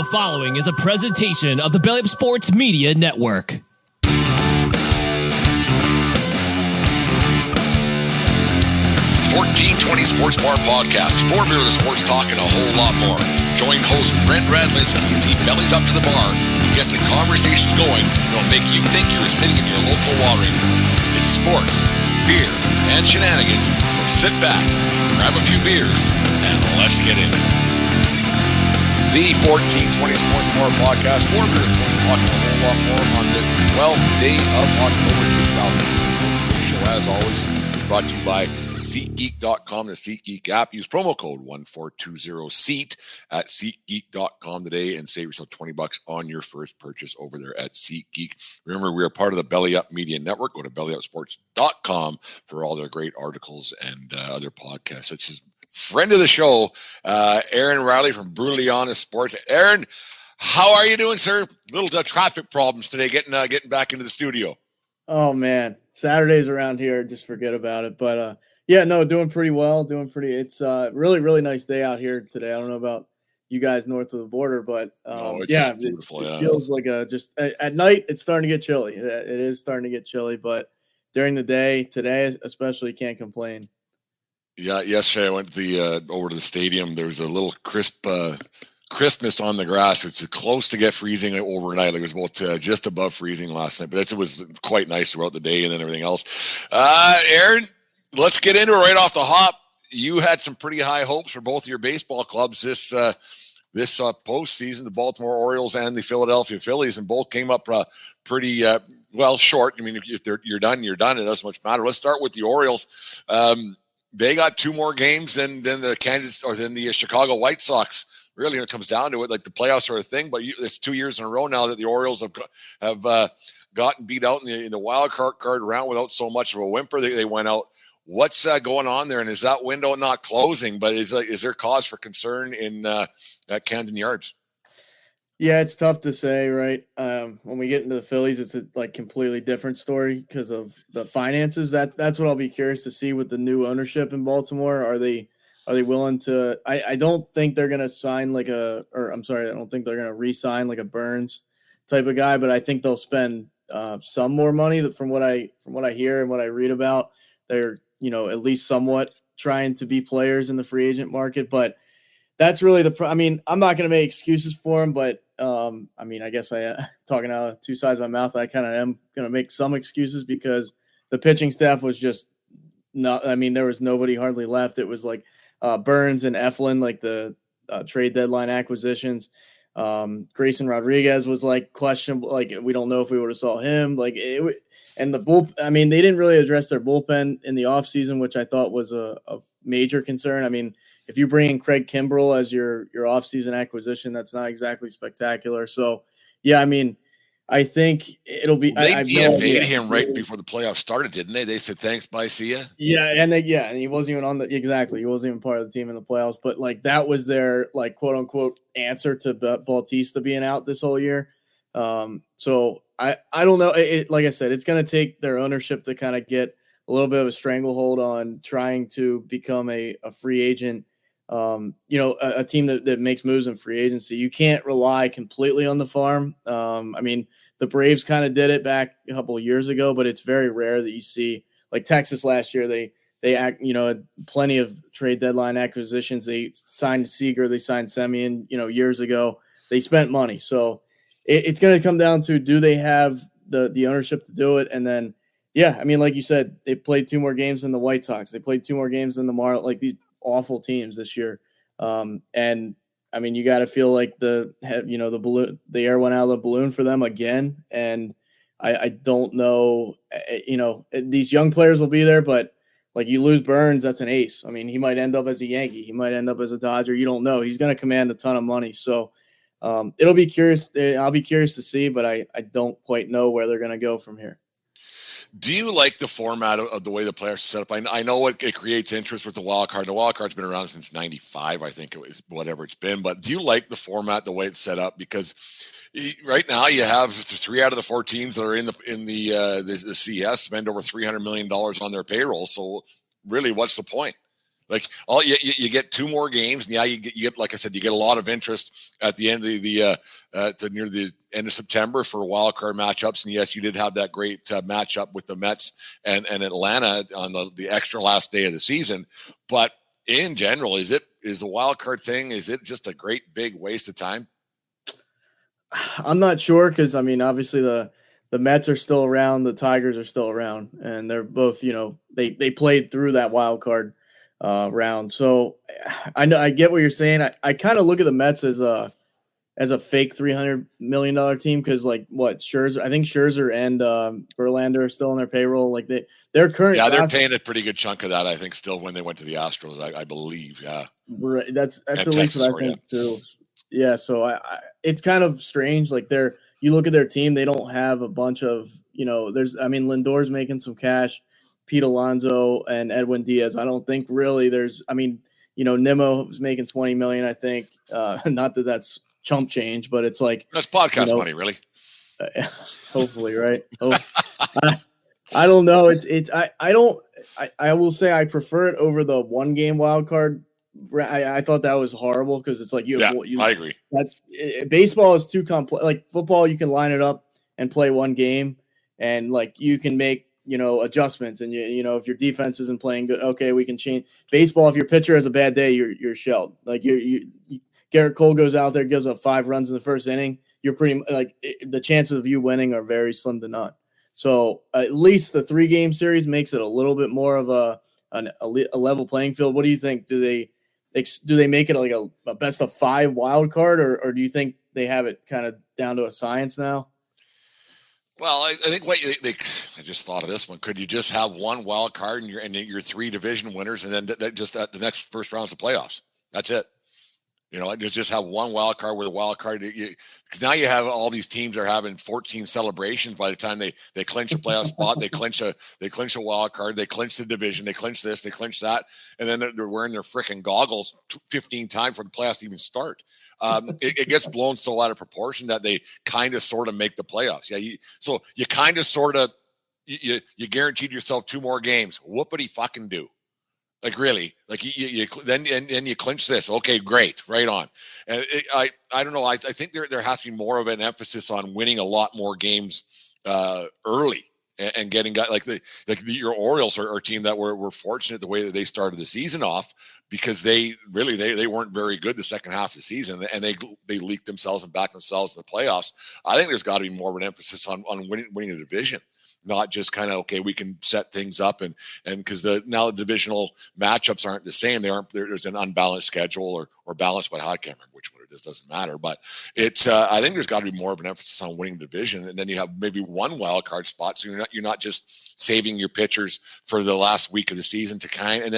The following is a presentation of the Belly Up Sports Media Network. 1420 Sports Bar Podcast, for beer with sports talk and a whole lot more. Join host Brent as he bellies up to the bar and gets the conversations going that'll make you think you're sitting in your local watering room. It's sports, beer, and shenanigans, so sit back, grab a few beers, and let's get into it. The 1420 Sports Bar Podcast, for beer with sports talk and a whole lot more on this 12th day of October 2020. The show, as always, is brought to you by SeatGeek.com, the SeatGeek app. Use promo code 1420SEAT at SeatGeek.com today and save yourself $20 on your first purchase over there at SeatGeek. Remember, we are part of the Belly Up Media Network. Go to bellyupsports.com for all their great articles and other podcasts, such as friend of the show, Aaron Reilly from Brutally Honest Sports. Aaron, how are you doing, sir? Little traffic problems today getting back into the studio. Oh, man. Saturdays around here, just forget about it. But, yeah, no, doing pretty well. It's really, really nice day out here today. I don't know about you guys north of the border, but it's beautiful. It feels like just at night, it's starting to get chilly. It is starting to get chilly, but during the day, today especially, can't complain. Yeah, yesterday I went over to the stadium. There was a little crispness on the grass. It's close to get freezing overnight. Like it was about just above freezing last night, but it was quite nice throughout the day and then everything else. Aaron, let's get into it right off the hop. You had some pretty high hopes for both of your baseball clubs this postseason, the Baltimore Orioles and the Philadelphia Phillies, and both came up pretty short. I mean, if you're done, you're done. It doesn't much matter. Let's start with the Orioles. They got two more games than the Kansas or than the Chicago White Sox. Really, when it comes down to it, like the playoffs are a thing, but it's 2 years in a row now that the Orioles have gotten beat out in the wild card round without so much of a whimper. They went out. What's going on there? And is that window not closing? But is there cause for concern in at Camden Yards? Yeah, it's tough to say, right? When we get into the Phillies, it's a completely different story because of the finances. That's what I'll be curious to see with the new ownership in Baltimore. Are they willing to? I don't think they're going to sign I don't think they're going to re-sign like a Burns type of guy, but I think they'll spend some more money. From what I hear and what I read about, they're at least somewhat trying to be players in the free agent market, but. That's really I'm not going to make excuses for him, but I guess talking out of two sides of my mouth, I kind of am going to make some excuses because the pitching staff was just not. I mean, there was nobody hardly left. It was like Burns and Eflin, like the trade deadline acquisitions. Grayson Rodriguez was questionable. Like we don't know if we would have saw him. And the bullpen. They didn't really address their bullpen in the offseason, which I thought was a major concern. If you bring in Craig Kimbrell as your offseason acquisition, that's not exactly spectacular. So, yeah, I think it'll be. They DFA'd him right before the playoffs started, didn't they? They said thanks, bye, see ya. Yeah, and he wasn't even He wasn't even part of the team in the playoffs. But that was their quote unquote answer to Bautista being out this whole year. So I don't know. Like I said, it's going to take their ownership to kind of get a little bit of a stranglehold on trying to become a free agent. A team that makes moves in free agency. You can't rely completely on the farm. The Braves kind of did it back a couple of years ago, but it's very rare that you see Texas last year. They had plenty of trade deadline acquisitions. They signed Seager, they signed Semien, years ago. They spent money. So it's going to come down to, do they have the ownership to do it? And then, yeah, like you said, they played two more games than the White Sox. They played two more games than the Marlins. These awful teams this year. And you got to feel like the air went out of the balloon for them again. And I don't know, these young players will be there, but you lose Burns, that's an ace. He might end up as a Yankee. He might end up as a Dodger. You don't know. He's going to command a ton of money. So it'll be curious. I'll be curious to see, but I don't quite know where they're going to go from here. Do you like the format of the way the players are set up? I know it creates interest with the wild card. The wild card's been around since '95, I think it was, whatever it's been. But do you like the format, the way it's set up? Because right now you have 3 out of the 4 teams that are in the CS spend over $300 million on their payroll. So really, what's the point? Like all you get 2 more games, and you get like I said, you get a lot of interest at the end of near the end of September for wild card matchups. And yes, you did have that great matchup with the Mets and Atlanta on the extra last day of the season. But in general, is the wild card thing? Is it just a great big waste of time? I'm not sure because obviously the Mets are still around, the Tigers are still around, and they're both they played through that wild card round. So I get what you're saying. I kind of look at the Mets as a fake $300 million team because Scherzer, I think Scherzer and Verlander are still on their payroll. Like their current they're paying a pretty good chunk of that, I think, still when they went to the Astros, I believe. Yeah, right. That's at least what I think too. Yeah, so it's kind of strange. Like you look at their team, they don't have a bunch of Lindor's making some cash, Pete Alonso and Edwin Diaz. I don't think really Nimmo was making $20 million. I think not that that's chump change, but it's like that's podcast money, really. Hopefully, right? I don't know. I will say I prefer it over the 1 game wild card. I thought that was horrible because it's like I agree. Baseball is too complex. Like football, you can line it up and play 1 game, and like you can make adjustments. And if your defense isn't playing good, okay, we can change. Baseball, if your pitcher has a bad day, you're shelled. Like Garrett Cole goes out there, gives up 5 runs in the first inning. You're pretty the chances of you winning are very slim to none. So at least the 3 game series makes it a little bit more of a level playing field. What do you think? Do they make it like a best of 5 wild card, or do you think they have it kind of down to a science now? Well, I think I just thought of this one. Could you just have 1 wild card and your 3 division winners, and then the next first rounds of playoffs? That's it. Just have 1 wild card with a wild card. Because now you have all these teams are having 14 celebrations by the time they clinch a playoff spot, they clinch a wild card, they clinch the division, they clinch this, they clinch that, and then they're wearing their freaking goggles 15 times for the playoffs to even start. It gets blown so out of proportion that they kind of sort of make the playoffs. Yeah, so you kind of sort of you guaranteed yourself 2 more games. Whoopity fucking do. Like really, like then you clinch this. Okay, great, right on. And I don't know. I think there has to be more of an emphasis on winning a lot more games early and getting guys like your Orioles are a team that were fortunate the way that they started the season off because they weren't very good the second half of the season and they leaked themselves and backed themselves in the playoffs. I think there's got to be more of an emphasis on winning the division. Not just kind of, okay, we can set things up and because now the divisional matchups aren't the same. There's an unbalanced schedule or balanced, but I can't remember which one it is. Doesn't matter. But it's I think there's got to be more of an emphasis on winning the division, and then you have maybe 1 wild card spot, so you're not just saving your pitchers for the last week of the season to and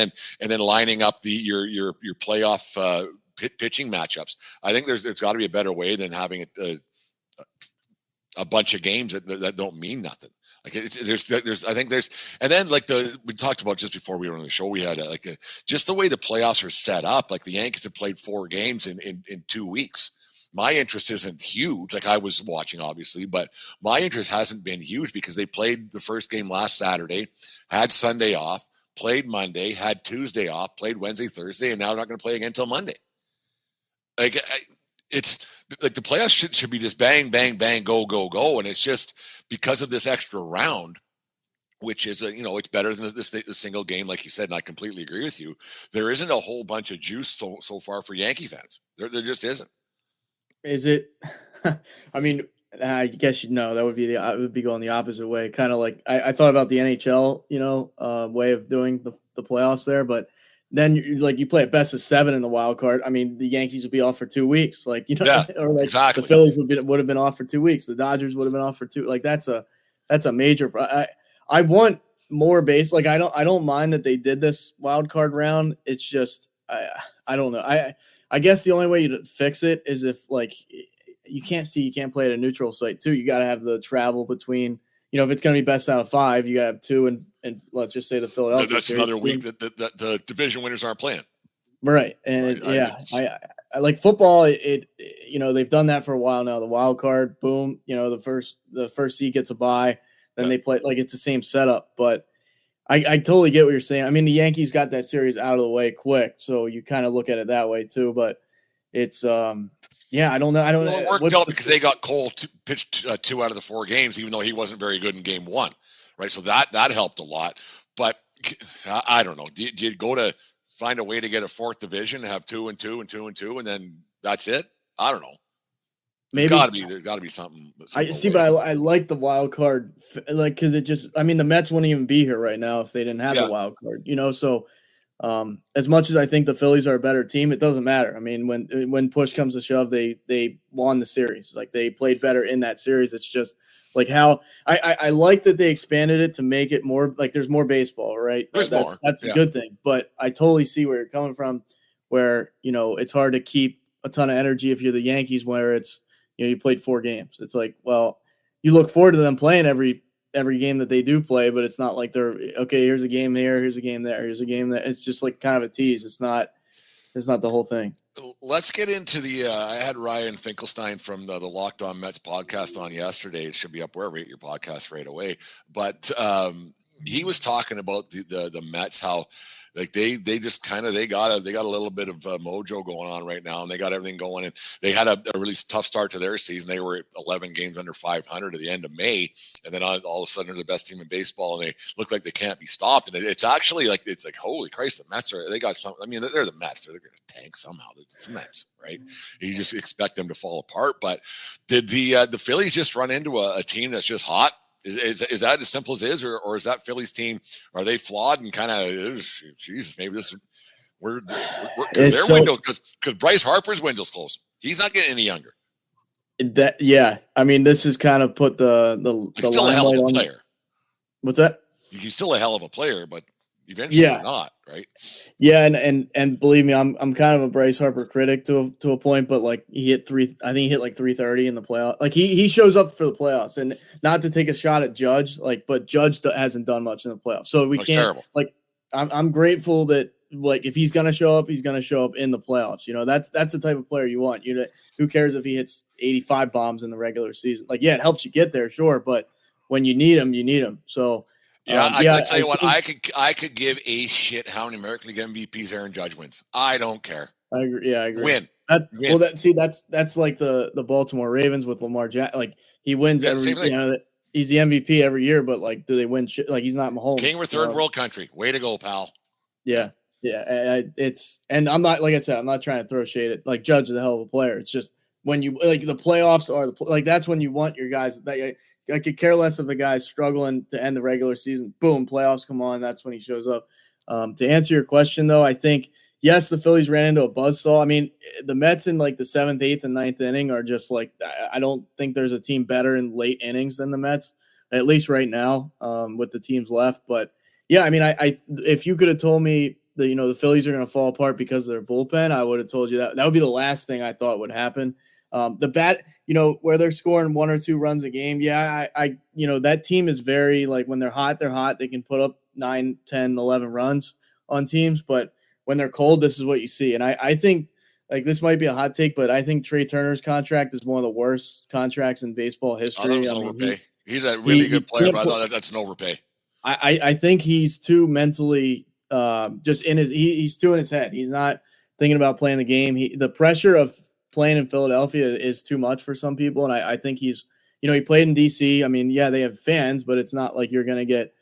then lining up your playoff pitching matchups. I think there's got to be a better way than having a bunch of games that don't mean nothing. Like I think there's, and then we talked about just before we were on the show, we had just the way the playoffs are set up. Like the Yankees have played 4 games in 2 weeks. My interest isn't huge. Like I was watching, obviously, but my interest hasn't been huge because they played the first game last Saturday, had Sunday off, played Monday, had Tuesday off, played Wednesday, Thursday, and now they're not going to play again until Monday. Like it's like the playoffs should be just bang, bang, bang, go, go, go, and it's just because of this extra round, which is it's better than the single game, like you said, and I completely agree with you. There isn't a whole bunch of juice so far for Yankee fans. There just isn't. Is it? I mean, I guess that would be it would be going the opposite way. Kind of like I thought about the NHL, way of doing the playoffs there, but then you play a best of 7 in the wild card. I mean, the Yankees would be off for 2 weeks, or exactly. The Phillies would have been off for 2 weeks. The Dodgers would have been off for 2. Like that's a major. I want more base. Like I don't mind that they did this wild card round. It's just I don't know. I guess the only way to fix it is if you can't play at a neutral site too. You got to have the travel between. If it's going to be best out of 5, you got to have 2 and let's just say the Philadelphia. That's another week that the division winners aren't playing. Right. And I like football. They've done that for a while now. The wild card, boom, the first seed gets a bye, then they play it's the same setup. But I totally get what you're saying. I mean, the Yankees got that series out of the way quick, so you kind of look at it that way too. But it's yeah, I don't know. I don't Well, it know. worked What's out the because they got Cole pitched 2 out of the 4 games, even though he wasn't very good in game 1, right? So that helped a lot. But I don't know. Do you go to find a way to get a 4th division, have 2 and 2 and 2 and 2, and then that's it? I don't know. There's got to be something. I see, but I like the wild card, like, because it just. I mean, the Mets wouldn't even be here right now if they didn't have the wild card. You know, so as much as I think the Phillies are a better team, it doesn't matter. I mean, when push comes to shove, they won the series. Like, they played better in that series. It's just like how I like that they expanded it to make it more like there's more baseball, right? That's a good thing. But I totally see where you're coming from, where it's hard to keep a ton of energy if you're the Yankees, where it's you played 4 games. It's like, well, you look forward to them playing every game that they do play, but it's not like they're okay. Here's a game here. Here's a game there. Here's a game that. It's just like kind of a tease. It's not the whole thing. Let's get into the. I had Ryan Finkelstein from the Locked On Mets podcast on yesterday. It should be up wherever you get your podcast right away. But he was talking about the Mets, how like they just kind of they got a little bit of mojo going on right now, and they got everything going. And they had a really tough start to their season. They were 11 games under 500 at the end of May, and then all of a sudden they're the best team in baseball, and they look like they can't be stopped. And it's actually like holy Christ, the Mets they got some. I mean, they're the Mets. They're going to tank somehow. It's the Mets, right? You just expect them to fall apart. But did the Phillies just run into a team that's just hot? Is that as simple as it is, or is that Phillies team, are they flawed and kind of, Jesus, maybe this we're their window, because Bryce Harper's window's closing. He's not getting any younger. I mean, this has kind of put the still a hell of a player. What's that? He's still a hell of a player, but eventually not, right? Yeah, and believe me, I'm kind of a Bryce Harper critic to a point, but like I think he hit like 330 in the playoff. Like he shows up for the playoffs, and not to take a shot at Judge, but Judge hasn't done much in the playoffs, so we can't. Terrible. Like I'm grateful that like if he's gonna show up, he's gonna show up in the playoffs. That's the type of player you want. Who cares if he hits 85 bombs in the regular season? Like, yeah, it helps you get there, sure, but when you need him, you need him. So. I tell you what, I could give a shit how many American League MVPs Aaron Judge wins. I don't care. I agree. Yeah, I agree. Win. Well, that's like the Baltimore Ravens with Lamar Jackson. Like he wins every. He's the MVP every year, but like, do they win? Like he's not Mahomes. King of third world country. Way to go, pal. Yeah. And I'm not, like I said, I'm not trying to throw shade at like Judge is a hell of a player. It's just when you like the playoffs are like that's when you want your guys that. I could care less if the guy's struggling to end the regular season. Boom, playoffs come on. That's when he shows up. To answer your question, though, I think, yes, the Phillies ran into a buzzsaw. I mean, the Mets in like the 7th, 8th, and 9th inning are just like I don't think there's a team better in late innings than the Mets, at least right now with the teams left. But, yeah, I mean, I if you could have told me that, the Phillies are going to fall apart because of their bullpen, I would have told you that. That would be the last thing I thought would happen. The bat, where they're scoring 1 or 2 runs a game. Yeah, I that team is very like when they're hot, they can put up 9, 10, 11 runs on teams. But when they're cold, this is what you see. And I think like this might be a hot take, but I think Trey Turner's contract is one of the worst contracts in basebal history. He's a really good player, but I thought that's an overpay. I think he's too mentally just in he's too in his head. He's not thinking about playing the game. The pressure of playing in Philadelphia is too much for some people. And I think he's, he played in DC. I mean, yeah, they have fans, but it's not like you're going to get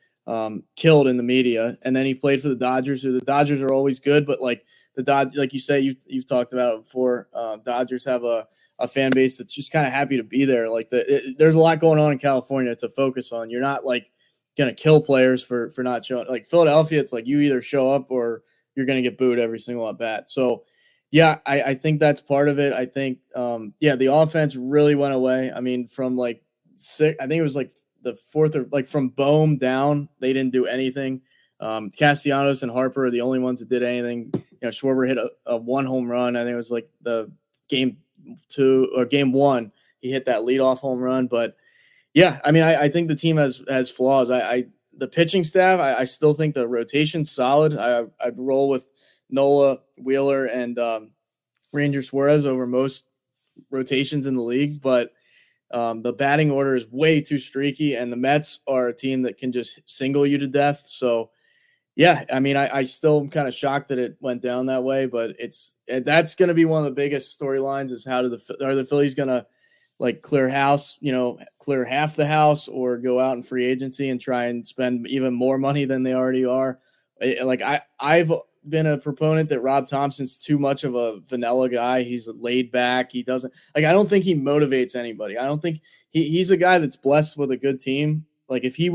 killed in the media. And then he played for the Dodgers, who the Dodgers are always good, but like like you say, you've talked about it before. Dodgers have a fan base that's just kind of happy to be there. Like there's a lot going on in California to focus on. You're not like going to kill players for not showing. Like Philadelphia, it's like you either show up or you're going to get booed every single at bat. So, yeah, I think that's part of it. I think, the offense really went away. I mean, from like 6, I think it was like the 4th or like from Bohm down, they didn't do anything. Castellanos and Harper are the only ones that did anything. Schwarber hit a 1 home run. I think it was like the game 2 or game 1. He hit that leadoff home run. But yeah, I mean, I think the team has flaws. The pitching staff, I still think the rotation's solid. I'd roll with Nola, Wheeler, and Ranger Suarez over most rotations in the league. But The batting order is way too streaky, and the Mets are a team that can just single you to death. So, yeah, I mean, I still am kind of shocked that it went down that way, but that's going to be one of the biggest storylines is are the Phillies going to like clear half the house or go out in free agency and try and spend even more money than they already are. I've been a proponent that Rob Thompson's too much of a vanilla guy. He's laid back. He doesn't I don't think he motivates anybody. I don't think he's a guy that's blessed with a good team. Like if he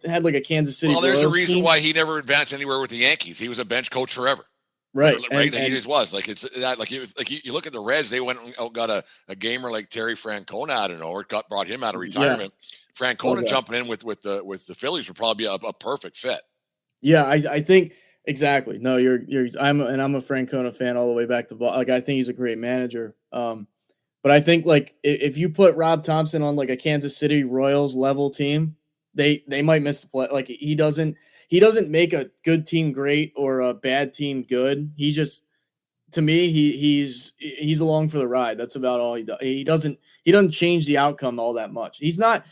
had like a Kansas City, well, there's Royals a reason team, why he never advanced anywhere with the Yankees. He was a bench coach forever. Right. Right. He just was like, it's that, like you look at the Reds, they went and got a gamer like Terry Francona out of nowhere, brought him out of retirement. Yeah. Francona jumping in with the Phillies would probably be a perfect fit. Yeah. I think exactly. No, I'm a Francona fan all the way back to ball. Like, I think he's a great manager. But I think like if you put Rob Thompson on like a Kansas City Royals level team, they might miss the play. Like he doesn't make a good team great or a bad team good. He just, to me, he's along for the ride. That's about all he does. He doesn't change the outcome all that much. He's not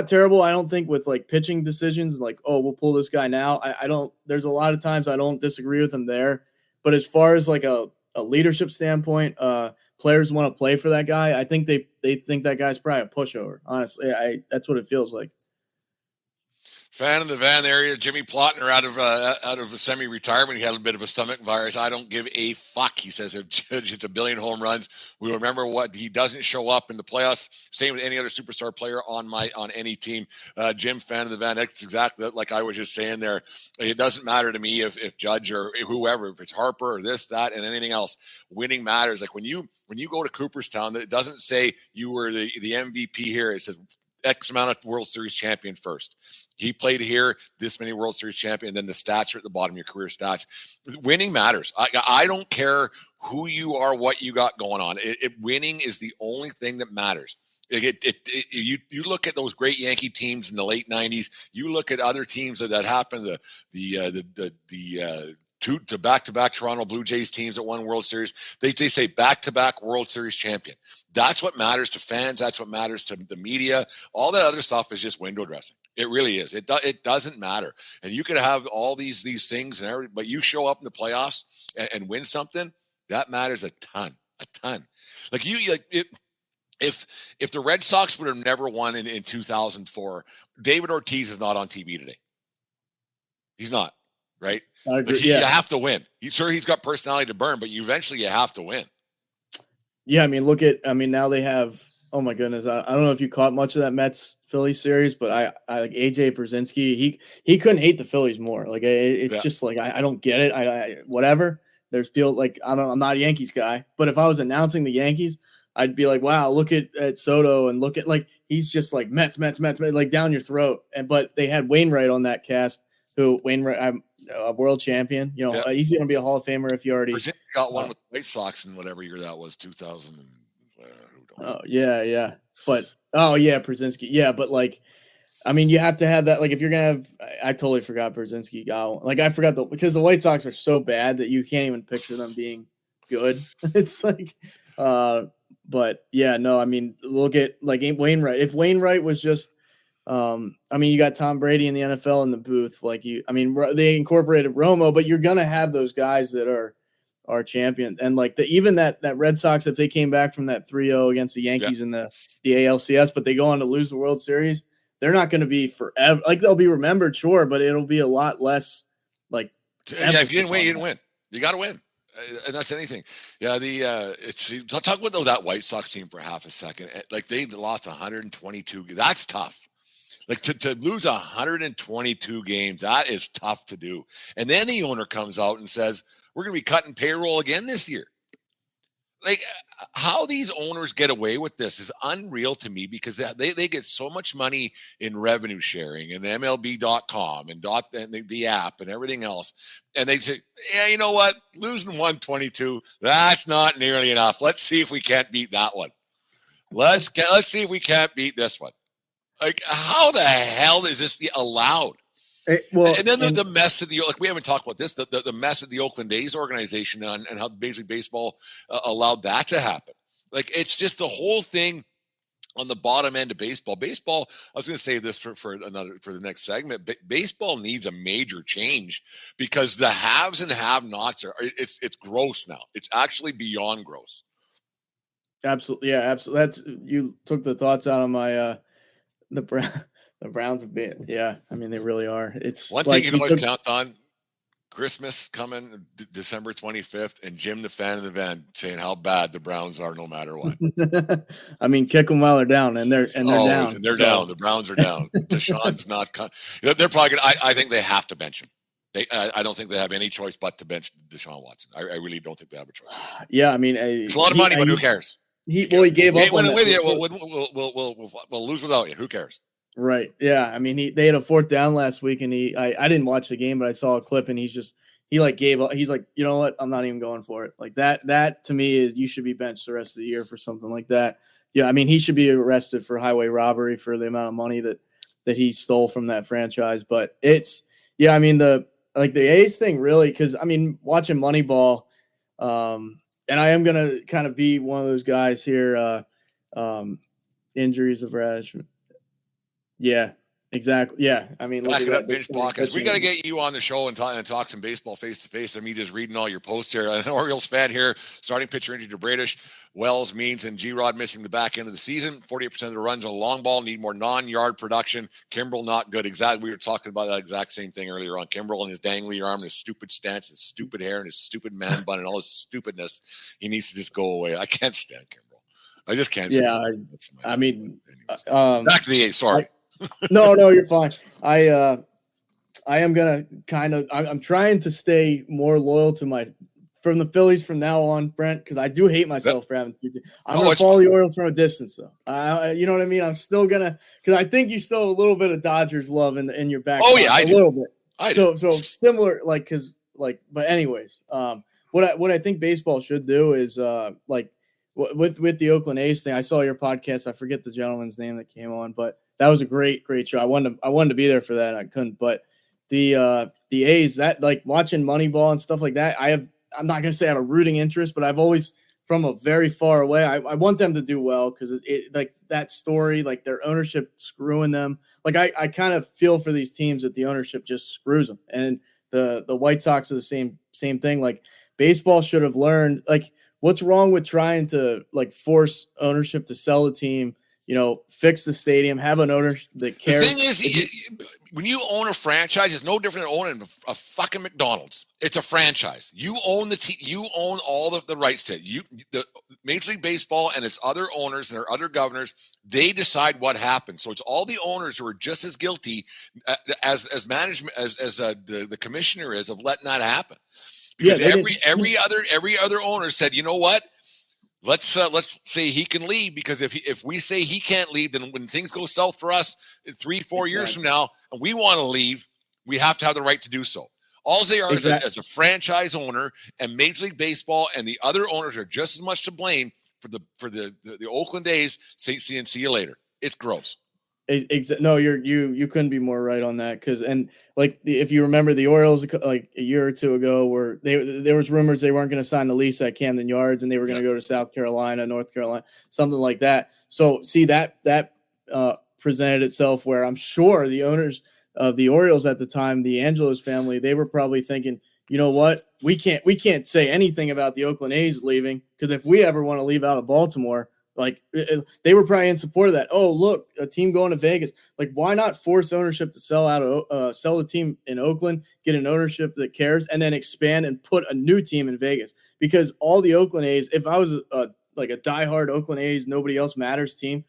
terrible, I don't think, with like pitching decisions. Like, oh, we'll pull this guy now. I don't. There's a lot of times I don't disagree with him there. But as far as like a leadership standpoint, players want to play for that guy. I think they think that guy's probably a pushover. Honestly, that's what it feels like. Fan of the van area, Jimmy Plotner out of a semi-retirement. He had a bit of a stomach virus. I don't give a fuck. He says if Judge hits a billion home runs, we remember what he doesn't show up in the playoffs. Same with any other superstar player on any team. Jim, fan of the van. That's exactly like I was just saying there. It doesn't matter to me if Judge or whoever, if it's Harper or this, that, and anything else. Winning matters. Like when you go to Cooperstown, it doesn't say you were the MVP here. It says X amount of World Series champion first. He played here, this many World Series champion, and then the stats are at the bottom of your career stats. Winning matters. I don't care who you are, what you got going on. Winning is the only thing that matters. You look at those great Yankee teams in the late 90s. You look at other teams that happened, to back-to-back Toronto Blue Jays teams that won World Series. They say back-to-back World Series champion. That's what matters to fans. That's what matters to the media. All that other stuff is just window dressing. It really is. It doesn't matter. And you could have all these things and everything, but you show up in the playoffs and win something, that matters a ton. Like if the Red Sox would have never won in 2004, David Ortiz is not on TV today. He's not, right? Like you have to win. He's got personality to burn, but eventually you have to win. Yeah, I mean, now they have, oh my goodness, I don't know if you caught much of that Mets Phillies series, but I like AJ Brzezinski. He couldn't hate the Phillies more. Like it's just like I don't get it. I whatever. There's people like I'm not a Yankees guy, but if I was announcing the Yankees, I'd be like, wow, look at Soto and look at like he's just like Mets, like down your throat. But they had Wainwright on that cast. Who Wainwright, a world champion. You know, he's going to be a Hall of Famer if you already got one with the White Sox in whatever year that was, 2000. Oh yeah. But Brzezinski. Yeah, but like, I mean, you have to have that. Like, if you're gonna have, I totally forgot Brzezinski got one. Like, I forgot because the White Sox are so bad that you can't even picture them being good. It's like, but yeah, no. I mean, look at like Wainwright. If Wainwright was just I mean, you got Tom Brady in the NFL in the booth. They incorporated Romo, but you're going to have those guys that are champion. And like even that Red Sox, if they came back from that 3-0 against the Yankees in the ALCS, but they go on to lose the World Series, they're not going to be forever. Like they'll be remembered, sure, but it'll be a lot less like. Yeah, if you didn't win, you didn't win. You got to win. And that's anything. Yeah, I'll talk about that White Sox team for half a second. Like they lost 122. That's tough. Like to lose 122 games, that is tough to do. And then the owner comes out and says, we're going to be cutting payroll again this year. Like how these owners get away with this is unreal to me because they get so much money in revenue sharing and MLB.com and the app and everything else. And they say, yeah, you know what? Losing 122, that's not nearly enough. Let's see if we can't beat that one. Let's see if we can't beat this one. Like, how the hell is this allowed? And then the mess of we haven't talked about this, the mess of the Oakland A's organization and how Major League Baseball allowed that to happen. Like, it's just the whole thing on the bottom end of baseball. Baseball, I was going to say this for the next segment, but baseball needs a major change because the haves and have-nots it's gross now. It's actually beyond gross. Absolutely. Yeah, absolutely. You took the thoughts out of my, the Browns have been, yeah. I mean, they really are. It's one thing you can always count on. Christmas coming December 25th, and Jim, the fan of the van, saying how bad the Browns are no matter what. I mean, kick them while they're down, and they're down. And they're down. The Browns are down. Deshaun's not. They're probably going to. I think they have to bench him. I don't think they have any choice but to bench Deshaun Watson. I really don't think they have a choice. Yeah, I mean, it's a lot of money, but who cares? He gave up on with you. We'll lose without you. Who cares? Right. Yeah. I mean, they had a 4th down last week, and I didn't watch the game, but I saw a clip, and he gave up. He's like, you know what? I'm not even going for it. Like that to me is you should be benched the rest of the year for something like that. Yeah. I mean, he should be arrested for highway robbery for the amount of money that he stole from that franchise. But I mean, the A's thing really, cause I mean, watching Moneyball, and I am going to kind of be one of those guys here, injuries of Radish. Yeah, exactly. Yeah, I mean, back it up, Binge Podcast. We got to get you on the show and talk some baseball face to face. Me just reading all your posts here. An Orioles fan here. Starting pitcher injury to Bradish. Wells, Means, and G-Rod missing the back end of the season. 48% of the runs on a long ball need more non-yard production. Kimbrel not good. Exactly. We were talking about that exact same thing earlier on. Kimbrel and his dangly arm, and his stupid stance, his stupid hair, and his stupid man bun, and all his stupidness. He needs to just go away. I can't stand Kimbrel. I just can't stand him. I mean, back to the A's. Sorry. No, you're fine. I am gonna I'm trying to stay more loyal to from the Phillies from now on, Brent, because I do hate myself for having to. I'm gonna follow the Orioles from a distance, though. You know what I mean? I'm still gonna, because I think you still have a little bit of Dodgers love in your back. Oh yeah, I do. A little bit. So similar, but anyways, what I think baseball should do is with the Oakland A's thing. I saw your podcast. I forget the gentleman's name that came on, but that was a great show. I wanted to be there for that, and I couldn't. But the A's, that watching Moneyball and stuff like that, I'm not gonna say I have a rooting interest, but I've always, from a very far away, I want them to do well, because it that story, their ownership screwing them. I kind of feel for these teams that the ownership just screws them, and the White Sox are the same thing. Baseball should have learned. What's wrong with trying to force ownership to sell the team? Fix the stadium, have an owner that cares. The thing is, when you own a franchise, it's no different than owning a fucking McDonald's. It's a franchise. You own you own all the rights to it. The Major League Baseball and its other owners and their other governors, they decide what happens. So it's all the owners who are just as guilty as management, as the commissioner is, of letting that happen. Because every other owner said, you know what? Let's say he can leave, because if we say he can't leave, then when things go south for us 3-4 years from now, and we want to leave, we have to have the right to do so. All they are is a franchise owner, and Major League Baseball and the other owners are just as much to blame for the Oakland A's. See you later. It's gross. No, you couldn't be more right on that, because if you remember, the Orioles a year or two ago there was rumors they weren't going to sign the lease at Camden Yards, and they were going to go to South Carolina, North Carolina, something like that. So see that presented itself, where I'm sure the owners of the Orioles at the time, the Angelos family, they were probably thinking, you know what, we can't say anything about the Oakland A's leaving, because if we ever want to leave out of Baltimore. They were probably in support of that. Oh, look, a team going to Vegas. Why not force ownership to sell the team in Oakland, get an ownership that cares, and then expand and put a new team in Vegas? Because all the Oakland A's, if I was a diehard Oakland A's, nobody else matters team,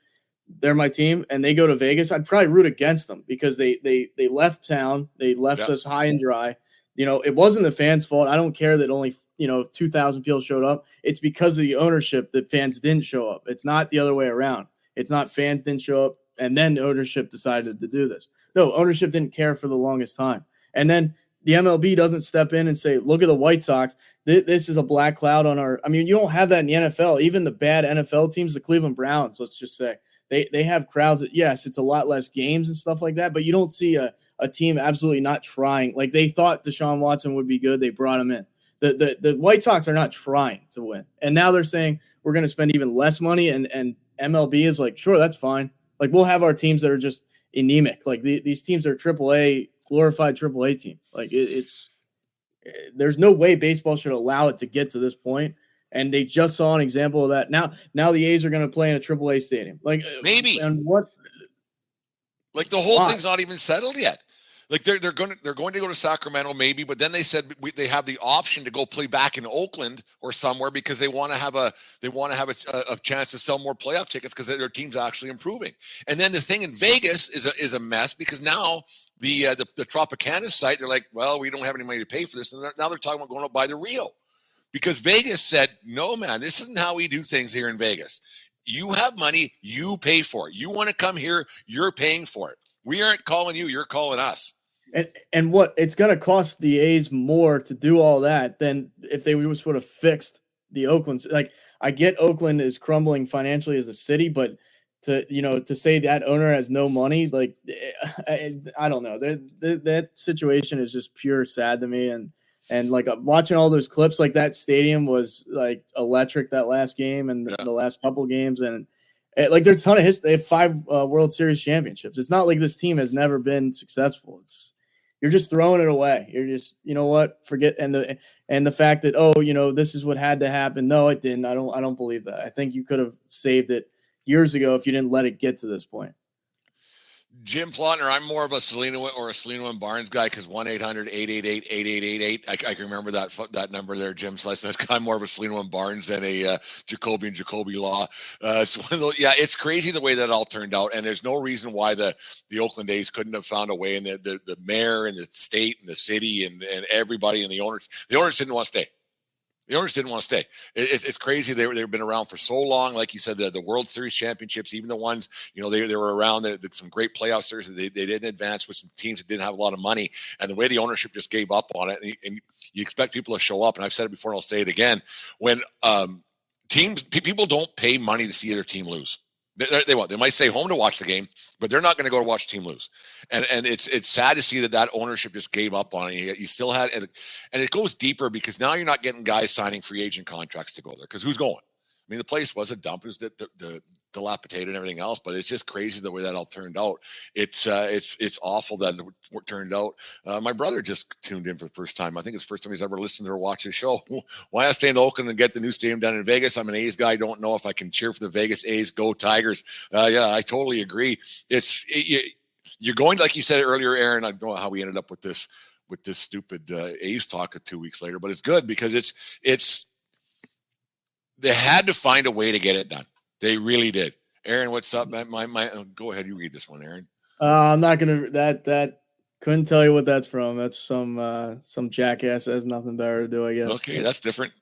they're my team, and they go to Vegas, I'd probably root against them, because they left town, they left us high and dry. It wasn't the fans' fault. I don't care that only 2,000 people showed up. It's because of the ownership that fans didn't show up. It's not the other way around. It's not fans didn't show up and then ownership decided to do this. No, ownership didn't care for the longest time. And then the MLB doesn't step in and say, look at the White Sox. This is a black cloud on our – I mean, you don't have that in the NFL. Even the bad NFL teams, the Cleveland Browns, let's just say, they have crowds that, yes, it's a lot less games and stuff like that, but you don't see a team absolutely not trying. They thought Deshaun Watson would be good. They brought him in. The White Sox are not trying to win. And now they're saying we're going to spend even less money and MLB is like, sure, that's fine. Like, we'll have our teams that are just anemic. Like, these teams are AAA, glorified AAA team. Like, there's no way baseball should allow it to get to this point. And they just saw an example of that. Now the A's are going to play in a AAA stadium. Like, maybe. And what? Like, the whole thing's not even settled yet. Like, they're going to go to Sacramento maybe, but then they said they have the option to go play back in Oakland or somewhere because they want to have a chance to sell more playoff tickets because their team's actually improving. And then the thing in Vegas is a mess because now the Tropicana site, they're like, well, we don't have any money to pay for this, and now they're talking about going up by the Rio because Vegas said, no, man, this isn't how we do things here in Vegas. You have money, you pay for it. You want to come here, you're paying for it. We aren't calling you, you're calling us. And what it's going to cost the A's more to do all that than if they would have fixed the Oakland. Like, I get Oakland is crumbling financially as a city, but to say that owner has no money, like, I don't know. That situation is just pure sad to me. And like watching all those clips, like that stadium was like electric that last game and the last couple games. And like, there's a ton of history. They have 5 World Series championships. It's not like this team has never been successful. You're just throwing it away. You're just, you know what, forget. And the fact that, this is what had to happen. No, it didn't. I don't believe that. I think you could have saved it years ago if you didn't let it get to this point. Jim Plotner, I'm more of a Salino and Barnes guy because 1-800-888-8888. I can remember that number there, Jim. So I'm more of a Salino and Barnes than a Jacoby and Jacoby Law. It's one of those, it's crazy the way that all turned out, and there's no reason why the Oakland A's couldn't have found a way, and the mayor and the state and the city and everybody and the owners didn't want to stay. The owners didn't want to stay. It's crazy. They've been around for so long. Like you said, the World Series championships, even the ones, they were around. They did some great playoff series. They didn't advance with some teams that didn't have a lot of money. And the way the ownership just gave up on it, and you expect people to show up. And I've said it before, and I'll say it again. When people don't pay money to see their team lose. They might stay home to watch the game, but they're not going to go to watch the team lose. And it's sad to see that ownership just gave up on it. You still had, and it goes deeper because now you're not getting guys signing free agent contracts to go there because who's going? I mean, the place was a dump. It was dilapidated and everything else, but it's just crazy the way that all turned out. It's awful that it turned out. My brother just tuned in for the first time. I think it's the first time he's ever listened or watched the show. Why not stay in Oakland and get the new stadium down in Vegas? I'm an A's guy. I don't know if I can cheer for the Vegas A's. Go Tigers. Yeah, I totally agree. You're going, like you said earlier, Aaron, I don't know how we ended up with this stupid A's talk 2 weeks later, but it's good because it's they had to find a way to get it done. They really did. Aaron, what's up, man? Go ahead. You read this one, Aaron. I'm not going to that couldn't tell you what that's from. That's some jackass that has nothing better to do, I guess. Okay. That's different.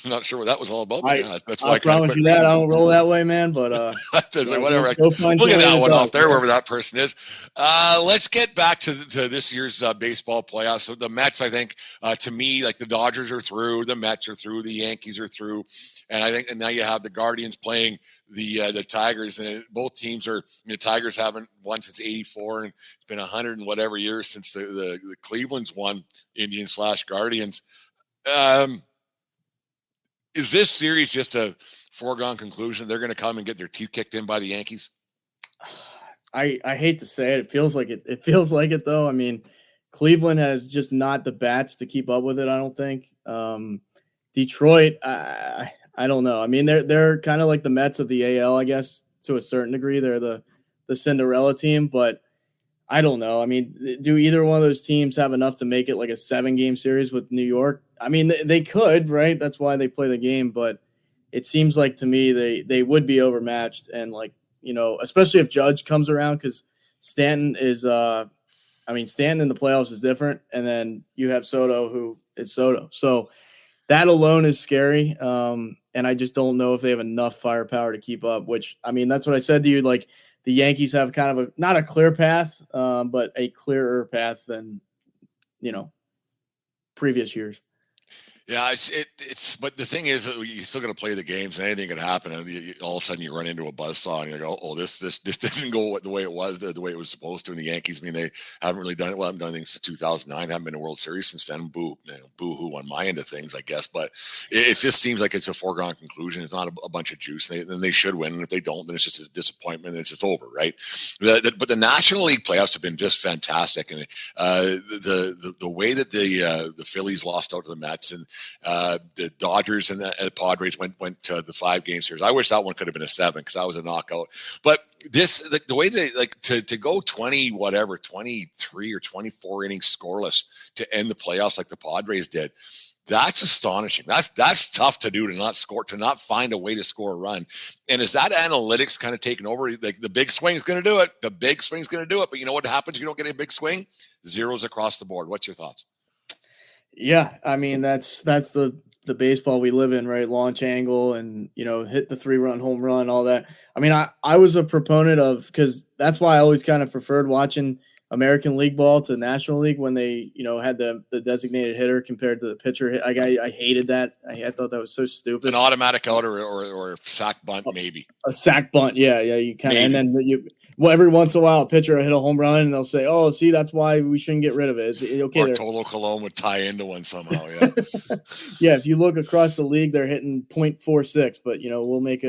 I'm not sure what that was all about. That's why I promise you that I don't roll that way, man. But whatever. Look at that one off there, wherever that person is. Let's get back to this year's baseball playoffs. So the Mets, I think, to me, like the Dodgers are through, the Mets are through, the Yankees are through, and I think, and now you have the Guardians playing the Tigers, and both teams are. The Tigers haven't won since '84, and it's been 100 and whatever years since the Cleveland's won Indians/Guardians. Is this series just a foregone conclusion? They're going to come and get their teeth kicked in by the Yankees? I hate to say it. It feels like it. It feels like it, though. I mean, Cleveland has just not the bats to keep up with it, I don't think. Detroit, I don't know. I mean, they're kind of like the Mets of the AL, I guess, to a certain degree. They're the Cinderella team, but I don't know. I mean, do either one of those teams have enough to make it like a 7-game series with New York? I mean, they could, right? That's why they play the game. But it seems like to me they would be overmatched. And, like, especially if Judge comes around, because Stanton is Stanton in the playoffs is different. And then you have Soto, who is Soto. So that alone is scary. And I just don't know if they have enough firepower to keep up, which, I mean, that's what I said to you. Like, the Yankees have kind of not a clear path, but a clearer path than, previous years. Yeah, but the thing is, you still got to play the games, and anything can happen. And all of a sudden, you run into a buzzsaw, and you go, "Oh, this didn't go the way it was, the way it was supposed to." And the Yankees, I mean, they haven't really done it. Well, haven't done anything since 2009. Haven't been in a World Series since then. Boo-hoo on my end of things, I guess. But it just seems like it's a foregone conclusion. It's not a bunch of juice. Then they should win, and if they don't, then it's just a disappointment, and it's just over, right? But the National League playoffs have been just fantastic, and the way that the Phillies lost out to the Mets and the Dodgers and the Padres went to the 5-game series. I wish that one could have been a 7 because that was a knockout. But the way they to go 23 or 24 innings scoreless to end the playoffs like the Padres did. That's astonishing. That's tough to do, to not find a way to score a run. And is that analytics kind of taking over? Like the big swing is going to do it. The big swing is going to do it. But you know what happens if you don't get a big swing? Zeros across the board. What's your thoughts? Yeah, I mean that's the baseball we live in, right? Launch angle and hit the 3-run home run, all that. I mean, I was a proponent of, because that's why I always kind of preferred watching American League ball to National League when they had the designated hitter compared to the pitcher. I hated that. I thought that was so stupid. An automatic out or a sack bunt, maybe a sack bunt. Yeah, you kind of, and then every once in a while a pitcher will hit a home run and they'll say, "Oh, see, that's why we shouldn't get rid of it." Okay, or Tolo Colon would tie into one somehow. Yeah, yeah. If you look across the league, they're hitting .46, but we'll make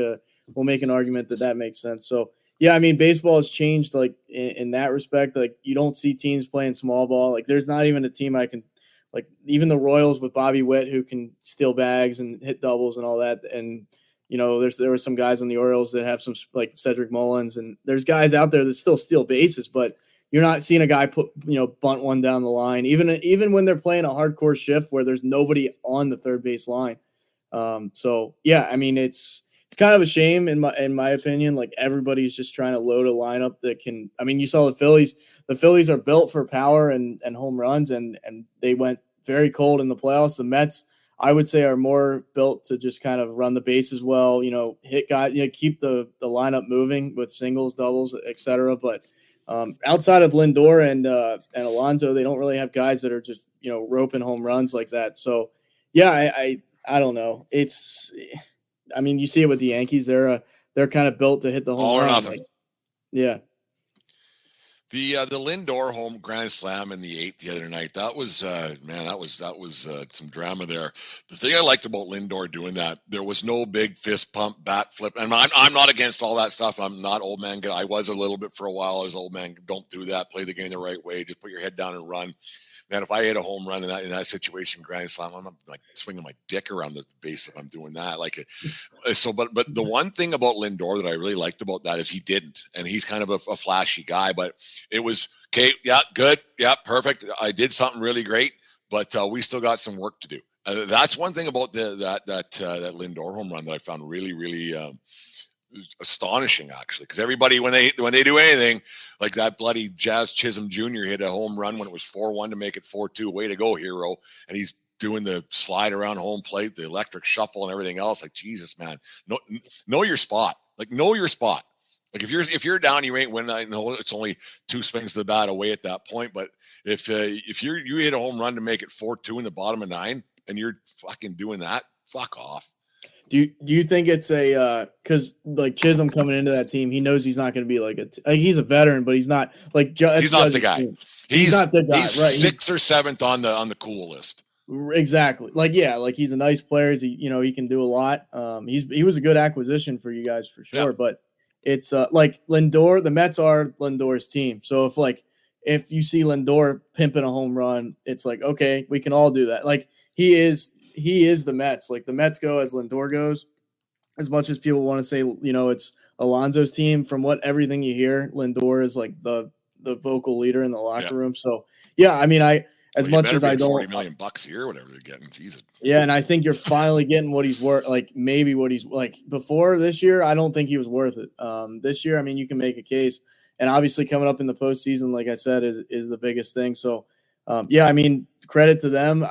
an argument that makes sense. So. Yeah, I mean, baseball has changed, like, in that respect. Like, you don't see teams playing small ball. Like, there's not even a team I can – like, even the Royals with Bobby Witt who can steal bags and hit doubles and all that. And, there were some guys on the Orioles that have some – like Cedric Mullins. And there's guys out there that still steal bases, but you're not seeing a guy bunt one down the line, even when they're playing a hardcore shift where there's nobody on the third base line. So, yeah, I mean, it's kind of a shame in my opinion. Like, everybody's just trying to load a lineup that can. I mean, you saw the Phillies. The Phillies are built for power and home runs, and they went very cold in the playoffs. The Mets, I would say, are more built to just kind of run the bases well. Hit guys. Keep the lineup moving with singles, doubles, etc. But outside of Lindor and Alonso, they don't really have guys that are just roping home runs like that. So yeah, I don't know. I mean, you see it with the Yankees. They're kind of built to hit the home all or run. nothing. Yeah. The Lindor home grand slam in the 8th the other night. That was that was some drama there. The thing I liked about Lindor doing that, there was no big fist pump, bat flip. And I'm not against all that stuff. I'm not old man. I was a little bit for a while. I was old man. Don't do that. Play the game the right way. Just put your head down and run. Man, if I hit a home run in that situation, grand slam, I'm like swinging my dick around the base if I'm doing that. But the one thing about Lindor that I really liked about that is he didn't, and he's kind of a flashy guy. But it was okay. Yeah, good. Yeah, perfect. I did something really great, but we still got some work to do. That's one thing about that Lindor home run that I found really, really astonishing, actually, because everybody when they do anything like that, bloody Jazz Chisholm Jr. hit a home run when it was 4-1 to make it 4-2. Way to go, hero! And he's doing the slide around home plate, the electric shuffle, and everything else. Like, Jesus, man, know your spot. Like, know your spot. Like, if you're down, you ain't winning. I know it's only 2 swings to the bat away at that point, but if you hit a home run to make it 4-2 in the bottom of 9, and you're fucking doing that, fuck off. Do you think it's because like Chisholm coming into that team, he knows he's not going to be like he's a veteran, but he's not like he's not the guy. He's not the guy. He's right? 6th or 7th on the cool list. Exactly. Like, yeah, like he's a nice player. He can do a lot. He was a good acquisition for you guys for sure. Yeah. But it's like Lindor. The Mets are Lindor's team. So if you see Lindor pimping a home run, it's like, okay, we can all do that. Like he is the Mets. Like the Mets go as Lindor goes. As much as people want to say, it's Alonso's team, from everything you hear, Lindor is like the vocal leader in the locker room. So yeah, I mean, much as I don't $40 million a year, whatever they're getting. Jesus. Yeah, and I think you're finally getting what he's worth. Like maybe what he's like before this year. I don't think he was worth it. This year, I mean, you can make a case, and obviously coming up in the postseason, like I said, is the biggest thing. So yeah, I mean, credit to them.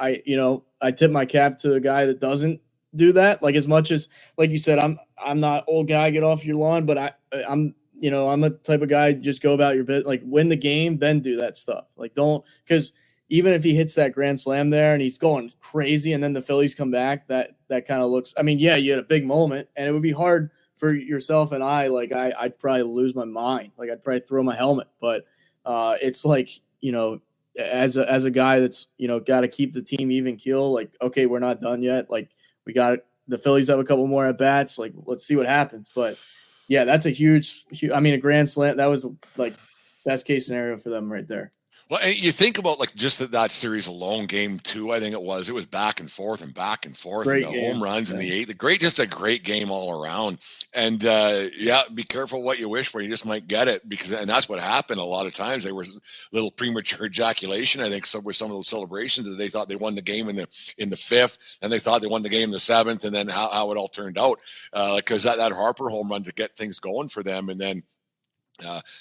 I tip my cap to a guy that doesn't do that. Like, as much as, like you said, I'm not old guy, get off your lawn, but I'm a type of guy, just go about your bit, like win the game, then do that stuff. Like, don't, because even if he hits that grand slam there and he's going crazy and then the Phillies come back, that kind of looks, I mean, yeah, you had a big moment and it would be hard for yourself and I, like, I'd probably lose my mind. Like, I'd probably throw my helmet, but it's like, you know, as a guy that's, you know, got to keep the team even keel. Like, okay, we're not done yet. Like, we got the Phillies have a couple more at bats. Like, let's see what happens. But yeah, that's a huge, I mean, a grand slam. That was like best case scenario for them right there. Well, and you think about like just that series alone, game 2, I think it was back and forth and back and forth, Great and the game. home runs and the 8th, just a great game all around. And yeah, be careful what you wish for. You just might get it and that's what happened. A lot of times they were a little premature ejaculation. I think with some of those celebrations that they thought they won the game in the 5th, and they thought they won the game in the 7th, and then how it all turned out, because that Harper home run to get things going for them, and then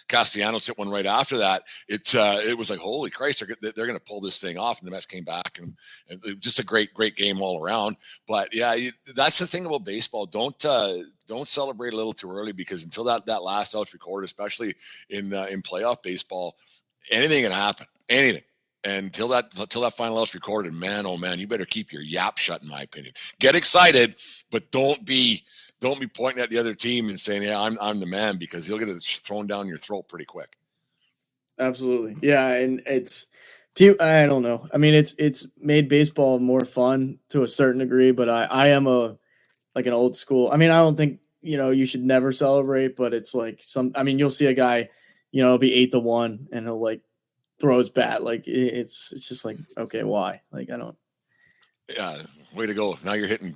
Castellanos hit one right after that. It was like, holy Christ, they're going to pull this thing off. And the Mets came back, and it was just a great game all around. But yeah, that's the thing about baseball. Don't celebrate a little too early, because until that last out's recorded, especially in playoff baseball, anything can happen. Anything. And until that final out's recorded, man, oh man, you better keep your yap shut, in my opinion. Get excited, but don't be pointing at the other team and saying, yeah, I'm the man, because you'll get it thrown down your throat pretty quick. Absolutely. Yeah. And I don't know. I mean, it's made baseball more fun to a certain degree, but I am an old school. I mean, I don't think, you know, you should never celebrate, but it's like you'll see a guy, you know, it'll be 8-1 and he'll like throw his bat. Like it's just like, okay, why? Like, I don't. Yeah. Way to go. Now you're hitting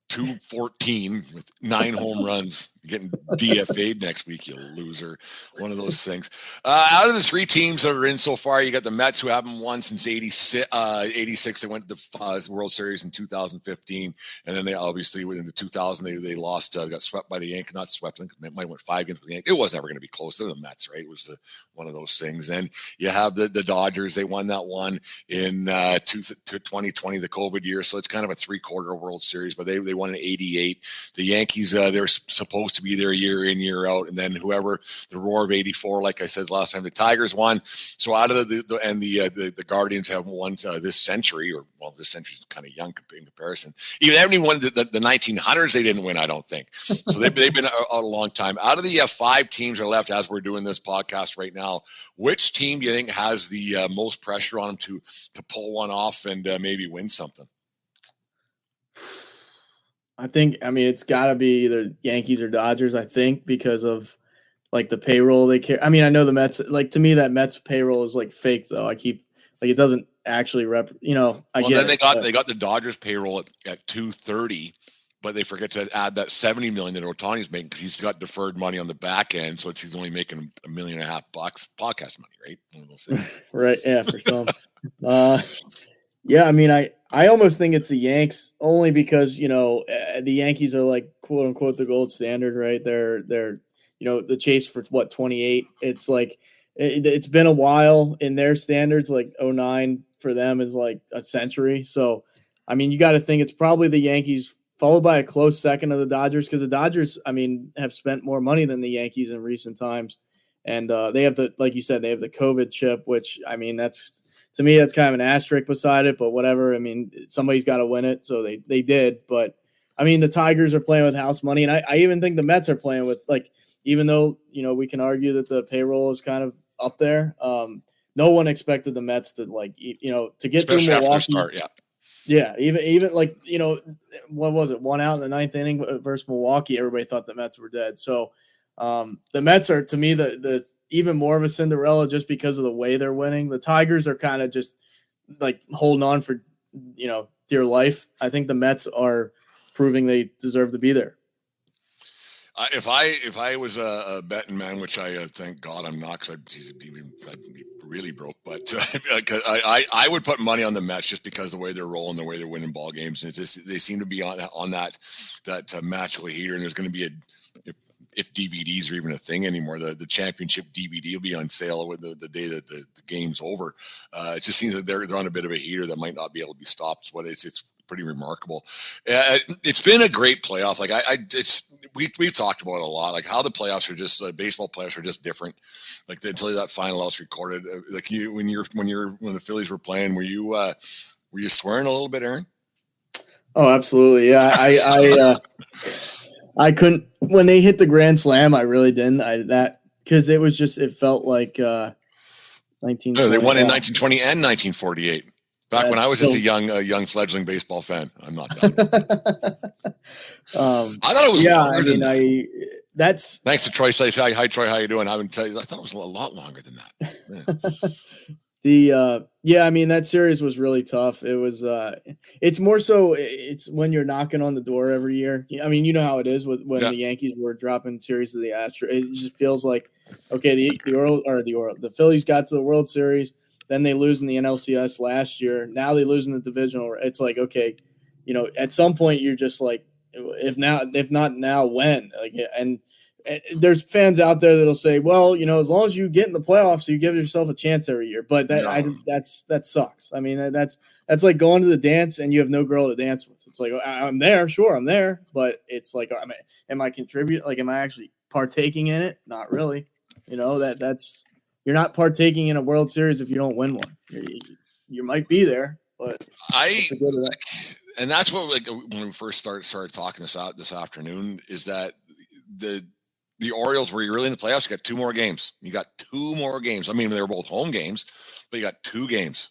214 with 9 home runs. You're getting DFA'd next week, you loser. One of those things. Out of the 3 teams that are in so far, you got the Mets, who haven't won since 86. They went to the World Series in 2015. And then they obviously, in the 2000, they lost, got swept by the Yankees. Not swept, it might have went 5 games with the Yankees. It was never going to be close to the Mets, right? It was one of those things. And you have the Dodgers. They won that one in 2020, the COVID year. So it's kind of a 3-quarter World Series, but they won in 88. The Yankees, they're supposed to be there year in, year out, and then whoever, the Roar of 84, like I said last time, the Tigers won. So out of the Guardians haven't won this century, or well, this century's kind of young in comparison. Even everyone the 1900s, they didn't win, I don't think. So they've been out a long time. Out of the 5 teams that are left as we're doing this podcast right now, which team do you think has the most pressure on them to pull one off and maybe win something? I mean, it's got to be either Yankees or Dodgers, I think, because of like the payroll they carry. I mean, I know the Mets, like, to me, that Mets payroll is like fake, though. It doesn't actually then they got the Dodgers payroll at 230, but they forget to add that $70 million that Ohtani's making, because he's got deferred money on the back end. So he's only making $1.5 million podcast money, right? One of those things. Right. Yeah, for some. Yeah, I mean, I almost think it's the Yanks, only because, you know, the Yankees are like, quote unquote, the gold standard, right? They're you know, the chase for 28. It's like it's been a while in their standards. Like 09 for them is like a century. So, I mean, you got to think it's probably the Yankees, followed by a close second of the Dodgers, because the Dodgers, I mean, have spent more money than the Yankees in recent times, and they have like you said, they have the COVID chip, which, I mean, to me, that's kind of an asterisk beside it, but whatever. I mean, somebody's got to win it, so they did. But, I mean, the Tigers are playing with house money, and I even think the Mets are playing with, like, even though, you know, we can argue that the payroll is kind of up there, no one expected the Mets to, like, you know, to get especially through Milwaukee. After a start, yeah. Yeah, even like, you know, what was it, 1 out in the 9th inning versus Milwaukee, everybody thought the Mets were dead. So the Mets are, to me, the even more of a Cinderella just because of the way they're winning. The Tigers are kind of just like holding on for, you know, dear life. I think the Mets are proving they deserve to be there. If I was a betting man, which I thank God I'm not, because I'd be really broke, but I would put money on the Mets just because of the way they're rolling, the way they're winning ball games. And they seem to be on that magical heater, and there's going to be if DVDs are even a thing anymore, the championship DVD will be on sale with the day that the game's over. It just seems that they're on a bit of a heater that might not be able to be stopped. It's pretty remarkable. It's been a great playoff. Like we've talked about it a lot, like how the playoffs are just baseball playoffs are just different. Like until that final out's recorded, like when the Phillies were playing, were you swearing a little bit, Aaron? Oh, absolutely. Yeah. I couldn't, when they hit the grand slam, I really didn't. Because it was just, it felt like 1920. No, they won in 1920 and 1948. Back when I was just a young fledgling baseball fan. I'm not done. I thought it was longer than that. That's thanks to Troy. Say hi, Troy. How you doing? I thought it was a lot longer than that. That series was really tough. It was it's more so it's when you're knocking on the door every year. I mean, you know how it is when the Yankees were dropping series to the Astros. It just feels like, okay, the Phillies got to the World Series, then they lose in the NLCS last year. Now they lose in the divisional. It's like, okay, at some point you're just like, if not now, when? Like, and there's fans out there that'll say, well, as long as you get in the playoffs, you give yourself a chance every year. But that sucks. I mean, that's like going to the dance and you have no girl to dance with. It's like, I'm there. Sure, I'm there. But it's like, am I contributing? Like, am I actually partaking in it? Not really. That's you're not partaking in a World Series if you don't win one. You might be there, but and that's what, like, when we first started talking this afternoon, is that the Orioles were really in the playoffs. You got 2 more games. I mean, they were both home games, but you got 2 games.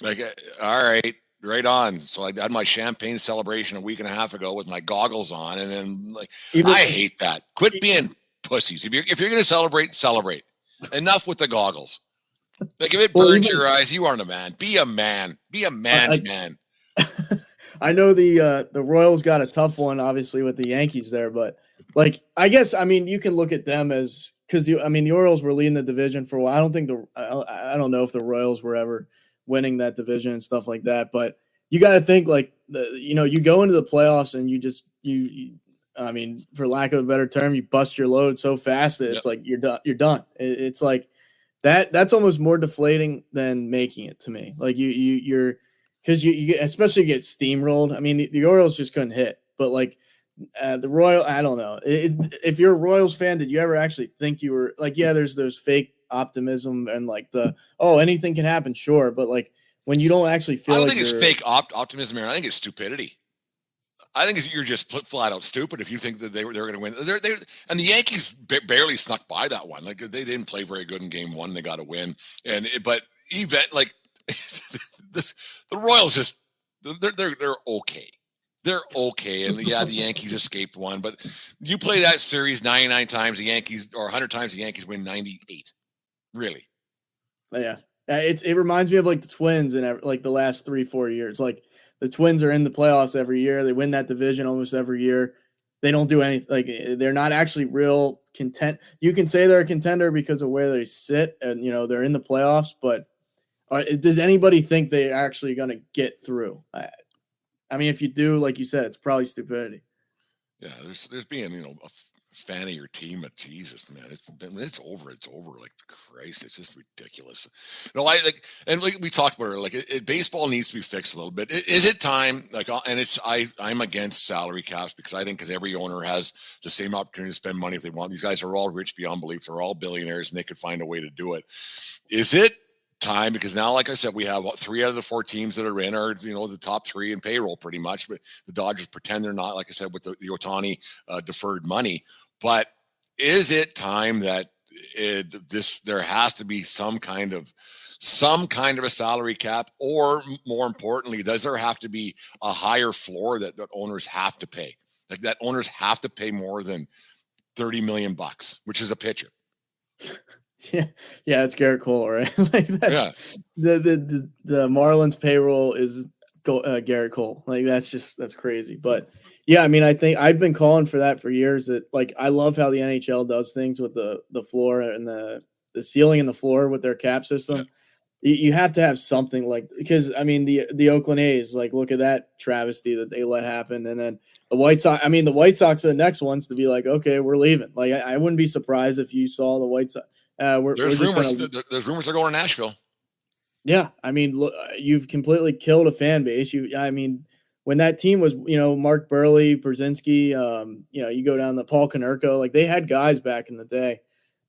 Like, all right on. So I had my champagne celebration a week and a half ago with my goggles on, and then I hate that. Quit being pussies. If you're going to celebrate. Enough with the goggles. Like, if it burns your eyes, you aren't a man. Be a man. Be a man's man. I know the Royals got a tough one, obviously, with the Yankees there, but I guess, you can look at them as, because the Orioles were leading the division for a while. I don't know if the Royals were ever winning that division and stuff like that, but you got to think you go into the playoffs and you for lack of a better term, you bust your load so fast that it's like you're done. It's like that's almost more deflating than making it to me. Like you're because you especially get steamrolled. I mean, the Orioles just couldn't hit, but the Royal, I don't know. If you're a Royals fan, did you ever actually think you were there's those fake optimism and anything can happen, sure, but when you don't actually feel, I don't think it's fake optimism here. I think it's stupidity. I think you're just flat out stupid if you think that they're going to win. And the Yankees barely snuck by that one. Like, they didn't play very good in game 1. They got to win. But the Royals just they're okay. They're okay. And the Yankees escaped one. But you play that series 99 times, the Yankees, or 100 times, the Yankees win 98. Really? Yeah. It reminds me of the Twins in the last 3-4 years. The Twins are in the playoffs every year. They win that division almost every year. They don't do anything. They're not actually real content. You can say they're a contender because of where they sit and, they're in the playoffs, but does anybody think they're actually going to get through? If you do, like you said, it's probably stupidity. Yeah, there's being, a fan of your team, but Jesus, man, it's over. Like, Christ, it's just ridiculous. We talked about it. Baseball needs to be fixed a little bit. Is it time? I'm against salary caps because every owner has the same opportunity to spend money if they want. These guys are all rich beyond belief. They're all billionaires, and they could find a way to do it. Is it time? Because now, like I said, we have 3 out of the 4 teams that are in are the top 3 in payroll pretty much, but the Dodgers pretend they're not, like I said, with the Ohtani deferred money. But is it time that there has to be some kind of a salary cap, or more importantly, does there have to be a higher floor that owners have to pay? Like, that owners have to pay more than $30 million, which is a pitcher. Yeah, it's Garrett Cole, right? The Marlins payroll is Garrett Cole. That's crazy. But yeah, I think I've been calling for that for years. That I love how the NHL does things with the floor and the ceiling and the floor with their cap system. Yeah. You have to have something because the Oakland A's, look at that travesty that they let happen, and then the White Sox. The White Sox are the next ones to be okay, we're leaving. I wouldn't be surprised if you saw the White Sox. There's rumors they're going to Nashville. Yeah, look, you've completely killed a fan base. when that team was, Mark Burley, Brzezinski, you go down to Paul Konerko, like they had guys back in the day.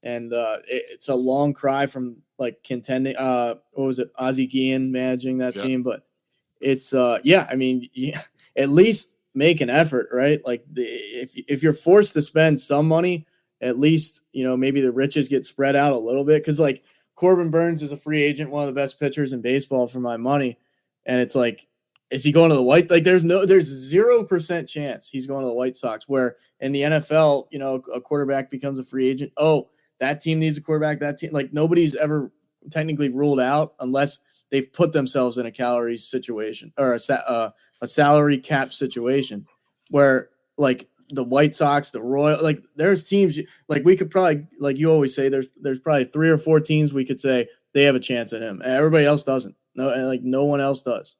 And it's a long cry from like contending. What was it? Ozzie Guillen managing that team, but it's at least make an effort, right? Like if you're forced to spend some money, at least maybe the riches get spread out a little bit. Because like Corbin Burns is a free agent, one of the best pitchers in baseball for my money, and it's like, is he going to the White? Like there's 0% chance he's going to the White Sox. Where in the NFL, a quarterback becomes a free agent. Oh, that team needs a quarterback. That team, like nobody's ever technically ruled out unless they've put themselves in a salary situation or a salary cap situation where like the White Sox, the Royal, like there's teams like we could probably, like you always say, there's probably 3 or 4 teams we could say they have a chance at him. Everybody else doesn't. No one else does.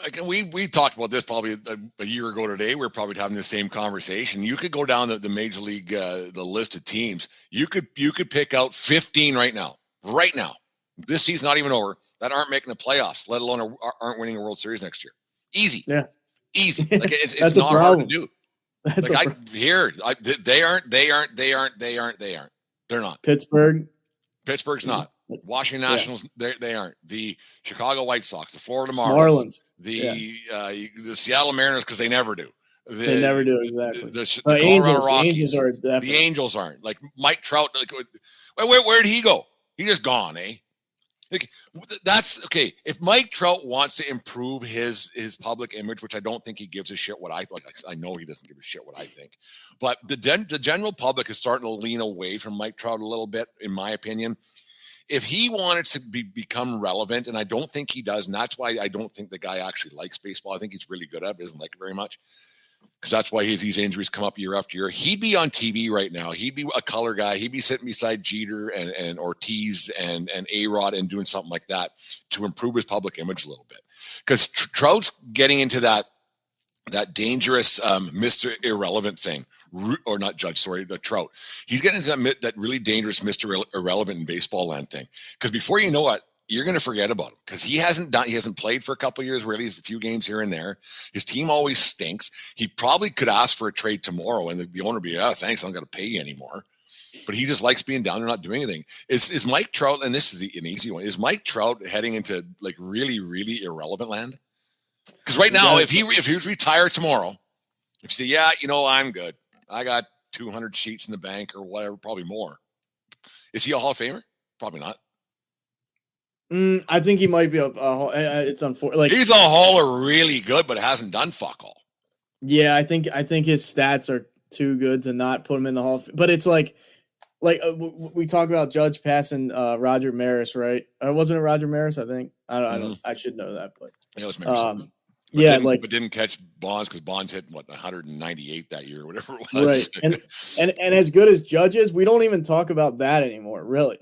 Like we talked about this probably a year ago today. We're probably having the same conversation. You could go down the major league, the list of teams. You could pick out 15 right now. This season's not even over, that aren't making the playoffs, let alone aren't winning a World Series next year. Easy. Yeah. Easy. Like it's not hard to do. They aren't. They're not. Pittsburgh's not. Washington Nationals, they aren't. The Chicago White Sox, the Florida Marlins. The Seattle Mariners, because they never do. They never do, exactly. The Colorado Rockies. The Angels aren't. Like Mike Trout, like where'd he go? He just gone, eh? Like that's okay. If Mike Trout wants to improve his public image, which I don't think he gives a shit what I like. I know he doesn't give a shit what I think, but the general public is starting to lean away from Mike Trout a little bit, in my opinion. If he wanted to become relevant, and I don't think he does, and that's why I don't think the guy actually likes baseball. I think he's really good at it, but doesn't like it very much. Because that's why these injuries come up year after year. He'd be on TV right now. He'd be a color guy. He'd be sitting beside Jeter and Ortiz and A-Rod and doing something like that to improve his public image a little bit. Because Trout's getting into that dangerous Mr. Irrelevant thing. Or not Judge, sorry, the Trout. He's getting into that really dangerous Mr. Irrelevant in baseball land thing. Because before you know it, you're going to forget about him because he hasn't played for a couple of years, really, a few games here and there. His team always stinks. He probably could ask for a trade tomorrow and the owner would be, thanks, I don't got to pay you anymore. But he just likes being down there, not doing anything. Is Mike Trout, and this is an easy one, is Mike Trout heading into like really, really irrelevant land? Because right now, if he was retired tomorrow, if you say, I'm good. I got 200 sheets in the bank or whatever, probably more. Is he a Hall of Famer? Probably not. I think he might be it's unfortunate. Like he's a hauler, really good, but hasn't done fuck all. Yeah, I think his stats are too good to not put him in the Hall of Fame. But it's like we talk about Judge passing Roger Maris, right? Wasn't it Roger Maris? I think I should know that, but it was Maris. But didn't catch Bonds because Bonds hit 198 that year or whatever it was. Right, and as good as Judge is, we don't even talk about that anymore. Really,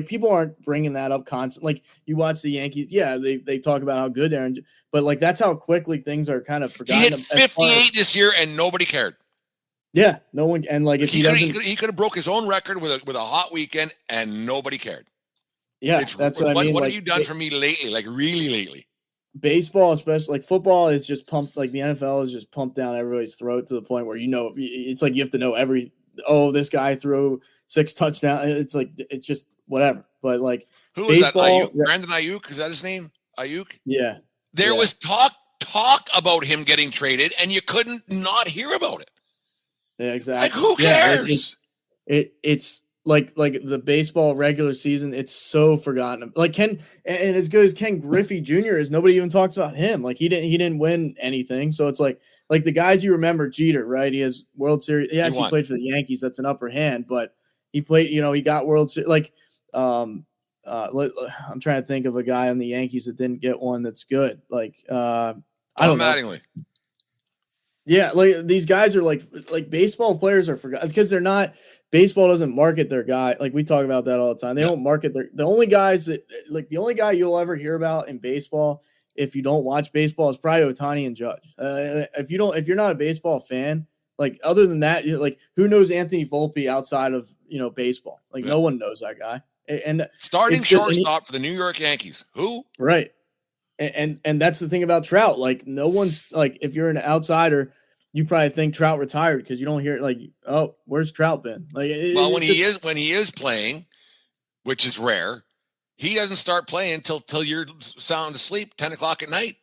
people aren't bringing that up constantly. Like you watch the Yankees, they talk about how good they're, but like that's how quickly things are kind of forgotten. He hit 58 this year and nobody cared. Yeah, no one, and like if he could have broke his own record with a hot weekend and nobody cared. Yeah, that's what I mean. What have you done for me lately? Like really lately. Baseball, especially like football, is just pumped. Like the NFL is just pumped down everybody's throat to the point where it's like you have to know this guy threw 6 touchdowns. It's like it's just whatever. But like who was that? Ayuk? Brandon Ayuk, is that his name? Ayuk? Yeah. There was talk about him getting traded, and you couldn't not hear about it. Yeah, exactly. Like who cares? It's like the baseball regular season, it's so forgotten. Like and as good as Ken Griffey Jr. is, nobody even talks about him. Like he didn't win anything. So it's like the guys you remember, Jeter, right? He has World Series. Yes, he played for the Yankees. That's an upper hand, but he played. He got World Series. Like I'm trying to think of a guy on the Yankees that didn't get one that's good. Like I don't know. Mattingly. Yeah, like these guys are like baseball players are forgotten because they're not. Baseball doesn't market their guy. Like we talk about that all the time. They don't market the only guys that the only guy you'll ever hear about in baseball, if you don't watch baseball, is probably Ohtani and Judge. If you're not a baseball fan, like other than that, like who knows Anthony Volpe outside of baseball? Like no one knows that guy. And starting shortstop for the New York Yankees. Who? Right. And that's the thing about Trout. Like, no one's like, if you're an outsider, you probably think Trout retired because you don't hear it like, oh, where's Trout been? Like, Well, when he is playing, which is rare, he doesn't start playing until you're sound asleep, 10 o'clock at night.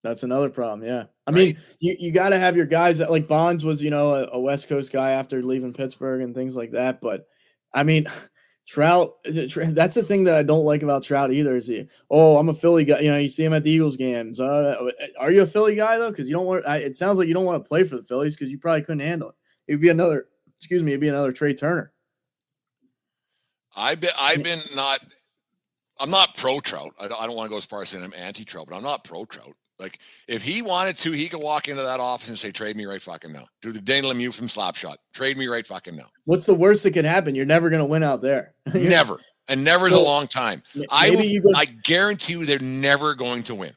That's another problem. Yeah. I mean, you got to have your guys that, like, Bonds was, a West Coast guy after leaving Pittsburgh and things like that. But I mean, Trout, that's the thing that I don't like about Trout either. Is I'm a Philly guy. You see him at the Eagles games. Are you a Philly guy though? Because you don't want. It sounds like you don't want to play for the Phillies because you probably couldn't handle it. It'd be another. It'd be another Trey Turner. I'm not pro Trout. I don't want to go as far as saying I'm anti Trout, but I'm not pro Trout. Like, if he wanted to, he could walk into that office and say, trade me right fucking now. Do the Daniel Lemieux from Slapshot. Trade me right fucking now. What's the worst that could happen? You're never going to win out there. Never. And never is a long time. I guarantee you they're never going to win.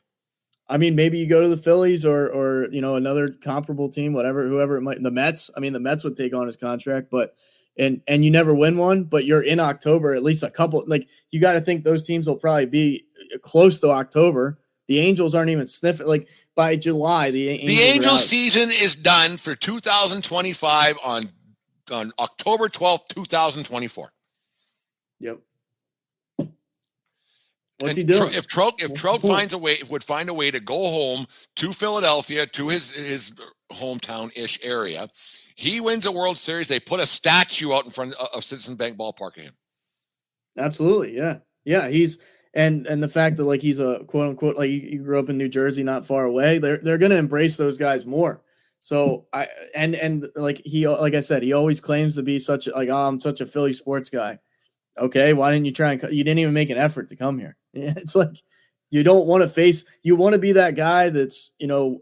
I mean, maybe you go to the Phillies or another comparable team, whoever it might. The Mets. I mean, the Mets would take on his contract, but and you never win one, but you're in October, at least a couple. Like, you got to think those teams will probably be close to October. The Angels aren't even sniffing. Like, by July, the Angels season is done for 2025 on October 12th, 2024. Yep. What's he doing? If Trout would find a way to go home to Philadelphia, to his hometown-ish area, he wins a World Series. They put a statue out in front of Citizens Bank Ballpark of him. Absolutely, yeah. Yeah, he's and the fact that, like, he's a quote unquote, like, you grew up in New Jersey, not far away, they're going to embrace those guys more. So like I said, he always claims to be I'm such a Philly sports guy. Okay, why didn't you try you didn't even make an effort to come here? It's like, you don't want to face, you want to be that guy that's,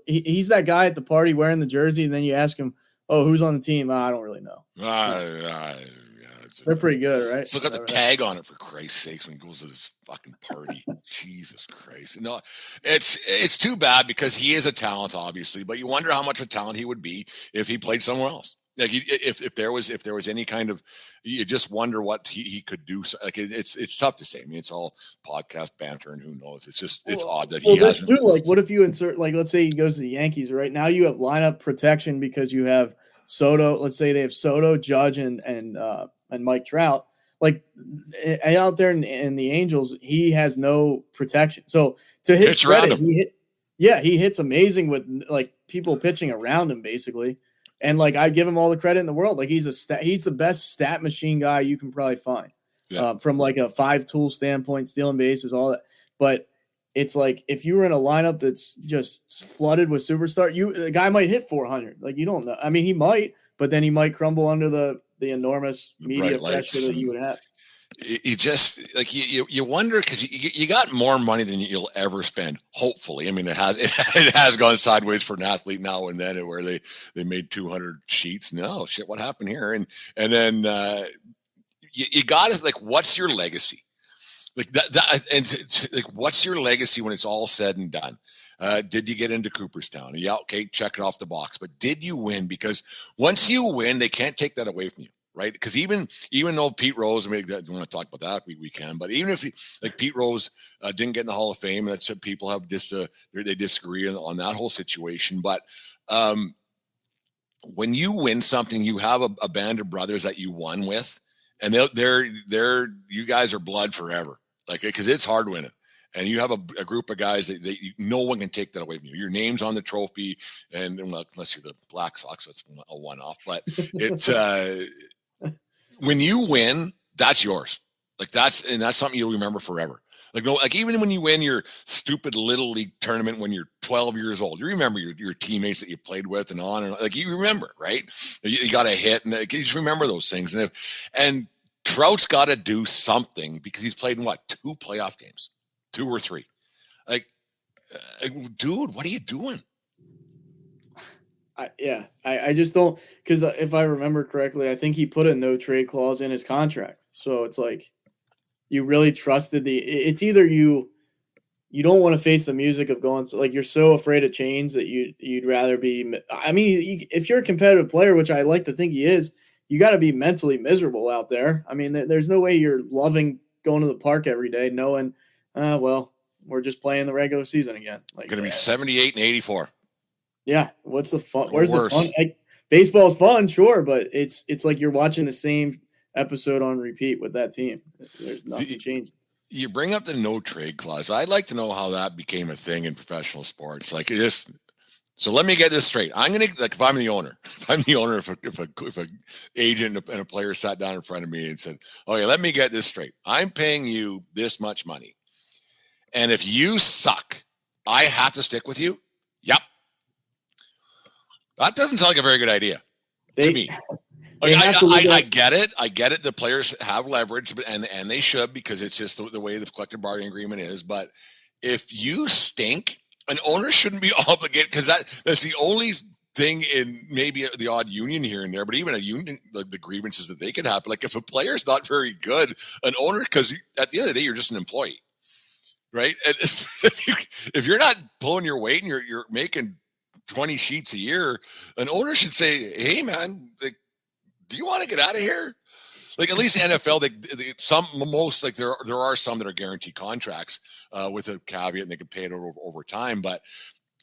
he's that guy at the party wearing the jersey, and then you ask him, oh, who's on the team? I don't really know. They're pretty good, right? Still got the tag on it, for Christ's sakes, when he goes to this fucking party. Jesus Christ. No, it's too bad, because he is a talent, obviously, but you wonder how much of a talent he would be if he played somewhere else. Like, if there was any kind of, you just wonder what he could do. Like, it's tough to say. I mean, it's all podcast banter, and who knows? It's odd that he hasn't. Too, like, what if you insert, like, let's say he goes to the Yankees right now? You have lineup protection because you have Soto. Let's say they have Soto, Judge, and Mike Trout. Like, out there in the Angels, he has no protection. So to his credit, he hits amazing with, like, people pitching around him, basically. And, like, I give him all the credit in the world. Like, he's the best stat machine guy you can probably find, from, like, a 5-tool standpoint, stealing bases, all that. But it's like, if you were in a lineup that's just flooded with superstar, the guy might hit 400. Like, you don't know. I mean, he might, but then he might crumble under the enormous media pressure that you would have. You just, like, you wonder, because you got more money than you'll ever spend. Hopefully, I mean, it has gone sideways for an athlete now and then, where they made 200 sheets. No shit, what happened here? And then you got to, like, what's your legacy? Like like, what's your legacy when it's all said and done? Did you get into Cooperstown? Yeah, okay, check it off the box. But did you win? Because once you win, they can't take that away from you. Right, because even though Pete Rose, I mean, we want to talk about that, we can. But even if Pete Rose didn't get in the Hall of Fame, and that's people have they disagree on that whole situation. But when you win something, you have a band of brothers that you won with, and they're you guys are blood forever. Like, because it's hard winning, and you have a group of guys that no one can take that away from you. Your name's on the trophy, and unless you're the Black Sox, that's a one-off. But it's. When you win, that's yours. Like, that's something you'll remember forever. Like, even when you win your stupid little league tournament when you're 12 years old, you remember your teammates that you played with and on, and like, you remember, right? You got a hit, and you just remember those things. And Trout's got to do something, because he's played in 2 playoff games, 2 or 3. Like, dude, what are you doing? I just don't, because if I remember correctly, I think he put a no trade clause in his contract. So it's like, you really trusted it's either you don't want to face the music of going, like, you're so afraid of change that you'd rather be, I mean, if you're a competitive player, which I like to think he is, you got to be mentally miserable out there. I mean, there's no way you're loving going to the park every day knowing, well, we're just playing the regular season again. Like going to be 78 and 84. Yeah. What's the fun? Where's the fun? Baseball's fun, sure, but it's like you're watching the same episode on repeat with that team. There's nothing changing. You bring up the no trade clause. I'd like to know how that became a thing in professional sports. Like it is. So let me get this straight. I'm going to, like, if I'm the owner, if a agent and a player sat down in front of me and said, okay, let me get this straight. I'm paying you this much money. And if you suck, I have to stick with you. Yep. That doesn't sound like a very good idea to me. I get it. I get it. The players have leverage, and they should, because it's just the way the collective bargaining agreement is. But if you stink, an owner shouldn't be obligated, because that's the only thing in maybe the odd union here and there. But even a union, like the grievances that they could happen, like if a player's not very good, an owner, because at the end of the day, you're just an employee, right? And if you're not pulling your weight and you're making 20 sheets a year, an owner should say, hey man, like, do you want to get out of here? Like, at least NFL, there are some that are guaranteed contracts with a caveat, and they can pay it over time. But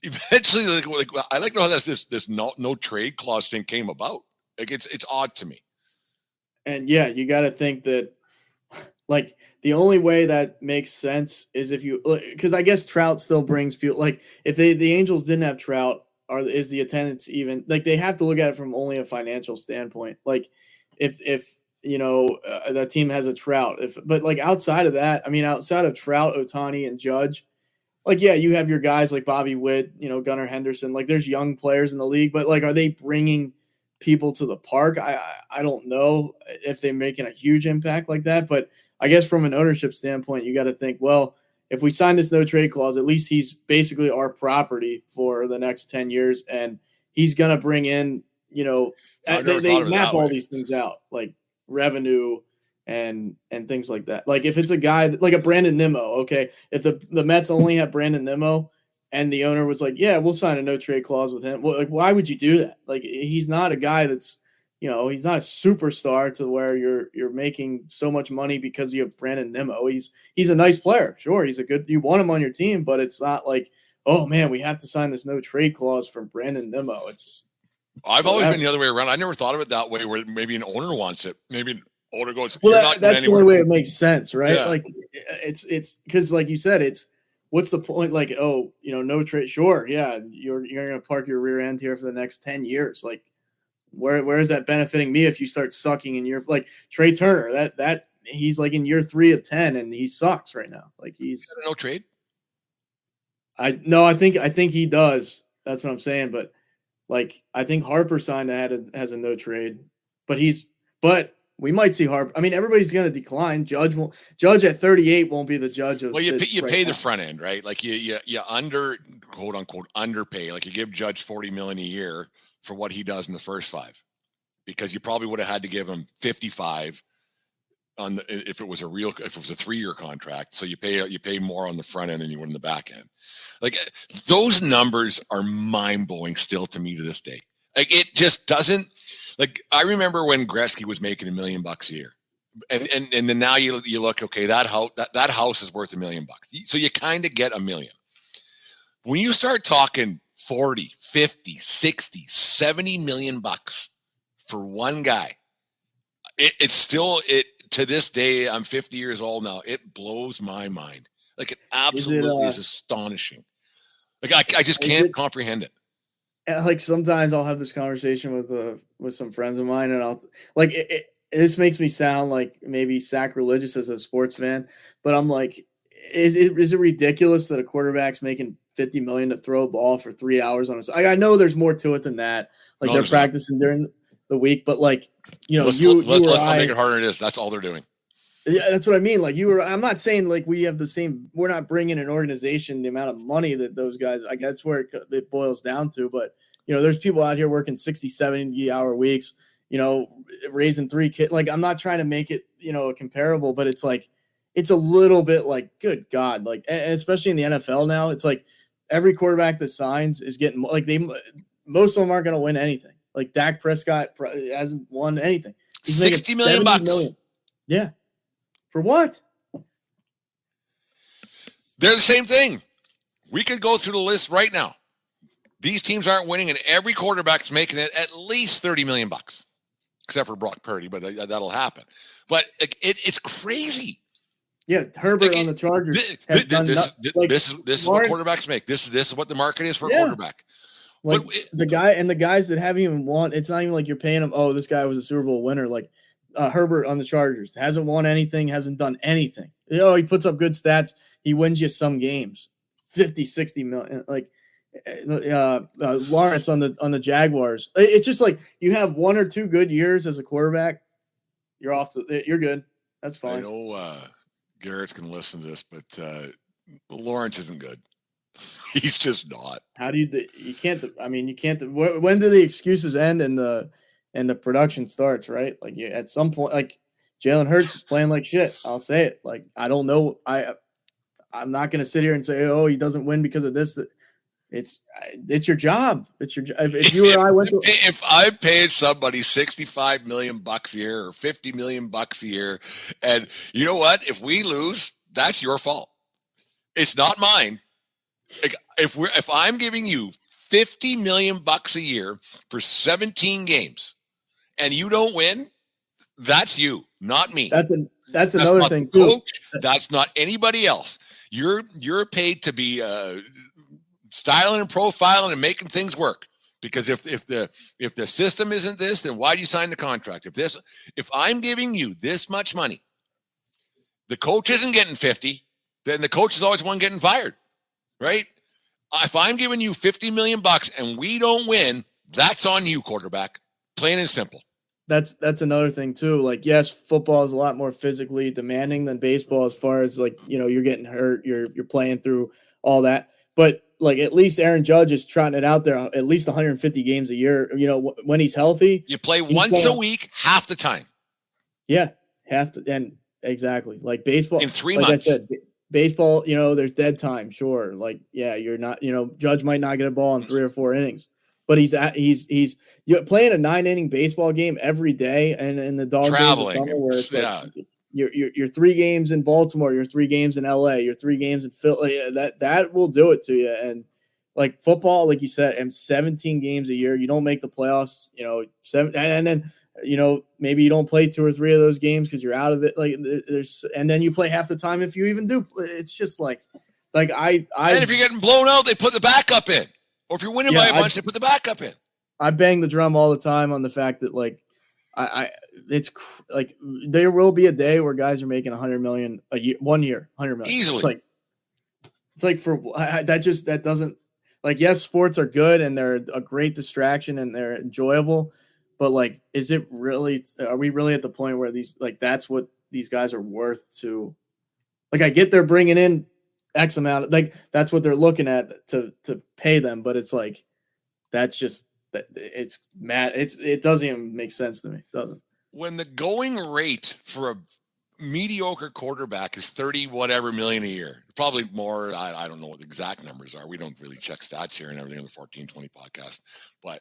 eventually, like I like to know how this no trade clause thing came about. Like, it's odd to me. And yeah, you got to think that, like, the only way that makes sense is if you, because I guess Trout still brings people. Like, if the Angels didn't have Trout, is the attendance even, like, they have to look at it from only a financial standpoint. Like, if that team has a Trout, but like outside of that, I mean, outside of Trout, Ohtani, and Judge, like, yeah, you have your guys like Bobby Witt, Gunnar Henderson, like, there's young players in the league, but like, are they bringing people to the park? I don't know if they're making a huge impact like that, but I guess from an ownership standpoint, you got to think, well, if we sign this no trade clause, at least he's basically our property for the next 10 years. And he's going to bring in, they map all these things out, like revenue and things like that. Like, if it's a guy like a Brandon Nimmo, okay, if the Mets only have Brandon Nimmo and the owner was like, yeah, we'll sign a no trade clause with him. Well, like, why would you do that? Like, he's not a guy that's, he's not a superstar to where you're making so much money because you have Brandon Nimmo. He's a nice player. Sure. You want him on your team, but it's not like, oh man, we have to sign this no trade clause for Brandon Nimmo. I've always been the other way around. I never thought of it that way, where maybe an owner wants it. Maybe an owner goes, well, that's the only way it makes sense, right? Yeah. Like, it's because, like you said, what's the point? Like, no trade. Sure. Yeah. You're going to park your rear end here for the next 10 years. Like, where is that benefiting me if you start sucking in like Trey Turner, that he's like in year 3 of 10 and he sucks right now. Like, he's no trade. I think he does. That's what I'm saying. But like, I think Harper signed has a no trade, but we might see Harper. I mean, everybody's going to decline. Judge at 38 won't be the judge of. Well, you pay the front end, right? Like you quote unquote underpay. Like, you give Judge $40 million a year for what he does in the first 5, because you probably would have had to give him 55 if it was a 3-year contract. So you pay more on the front end than you would on the back end. Like, those numbers are mind blowing still to me to this day. Like, it just doesn't, like, I remember when Gretzky was making $1 million a year, and then now you look, okay, that house is worth $1 million. So you kind of get $1 million. When you start talking 40, 50, 60, 70 million bucks for one guy, it's still to this day, I'm 50 years old now, it blows my mind. Like, it absolutely is astonishing. Like, I just can't comprehend it. Like, sometimes I'll have this conversation with some friends of mine, and I'll like this makes me sound like maybe sacrilegious as a sports fan, but I'm like, is it ridiculous that a quarterback's making $50 million to throw a ball for 3 hours on I know there's more to it than that. Like, they're practicing during the week, but like, let's make it harder than it is. That's all they're doing. Yeah, that's what I mean. Like, I'm not saying like we have the same. We're not bringing an organization the amount of money that those guys. I guess that's where it boils down to. But there's people out here working 60, 70-hour weeks. Raising 3 kids. Like, I'm not trying to make it comparable, but it's like, it's a little bit like, good God, like, and especially in the NFL now, it's like every quarterback that signs is getting like most of them aren't going to win anything. Like, Dak Prescott hasn't won anything. He's $60 million. Yeah. For what? They're the same thing. We could go through the list right now. These teams aren't winning, and every quarterback's making it at least $30 million, except for Brock Purdy, but that'll happen. But it's crazy. Yeah, Herbert on the Chargers. This is what quarterbacks make. This is what the market is for a quarterback. Like the guys that haven't even won, it's not even like you're paying them, oh, this guy was a Super Bowl winner. Like Herbert on the Chargers hasn't won anything, hasn't done anything. He puts up good stats. He wins you some games, 50, 60 million. Like Lawrence on the Jaguars. It's just like you have one or two good years as a quarterback, you're good. That's fine. I know Garrett's gonna listen to this, but Lawrence isn't good. He's just not. How do you can't? I mean, you can't. When do the excuses end and the production starts? Right, like at some point, like Jalen Hurts is playing like shit. I'll say it. Like I don't know. I'm not gonna sit here and say, oh, he doesn't win because of this. It's your job. It's your job. If I paid somebody $65 million a year or $50 million a year, and you know what? If we lose, that's your fault. It's not mine. Like, if I'm giving you $50 million a year for 17 games, and you don't win, that's you, not me. That's another thing too. Coach, that's not anybody else. You're paid to be styling and profiling and making things work. Because if the system isn't this, then why do you sign the contract? If I'm giving you this much money, the coach isn't getting 50, then the coach is always one getting fired, right? If I'm giving you $50 million and we don't win, that's on you, quarterback. Plain and simple. That's another thing too. Like, yes, football is a lot more physically demanding than baseball as far as like, you're getting hurt, you're playing through all that. But like at least Aaron Judge is trotting it out there at least 150 games a year. When he's healthy, you play once a week, half the time. Yeah, and exactly like baseball in 3 months. Like I said, baseball, there's dead time, sure. Like, yeah, you're not, Judge might not get a ball in 3 or 4 innings, but he's you're playing a 9-inning baseball game every day, and in the dog days of summer where it's like you're 3 games in Baltimore, you're 3 games in LA, you're 3 games in Philly. That will do it to you. And like football, like you said, and 17 games a year, you don't make the playoffs, 7, and then maybe you don't play 2 or 3 of those games because you're out of it. Like and then you play half the time if you even do. It's just like and if you're getting blown out, they put the backup in. Or if you're winning by a bunch, they put the backup in. I bang the drum all the time on the fact that like it's like there will be a day where guys are making $100 million a year, 1 year, $100 million easily. It's like for that doesn't, like, yes, sports are good and they're a great distraction and they're enjoyable, but like, are we really at the point where that's what these guys are worth to, like, I get they're bringing in X amount, like that's what they're looking at to pay them, but it's like, that's just, it's mad. It doesn't even make sense to me. It doesn't. When the going rate for a mediocre quarterback is 30 whatever million a year, probably more. I don't know what the exact numbers are. We don't really check stats here and everything on the 1420 podcast. But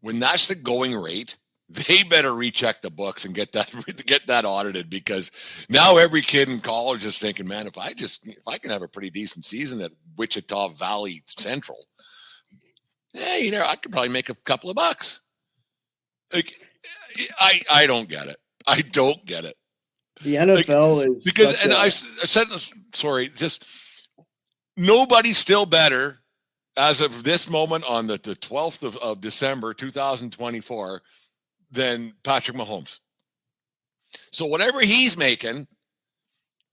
when that's the going rate, they better recheck the books and get that audited, because now every kid in college is thinking, man, if I can have a pretty decent season at Wichita Valley Central, I could probably make a couple of bucks. Like, I don't get it. I don't get it. The NFL is because, and I said, sorry, just nobody's still better as of this moment on the 12th of December, 2024, than Patrick Mahomes. So whatever he's making,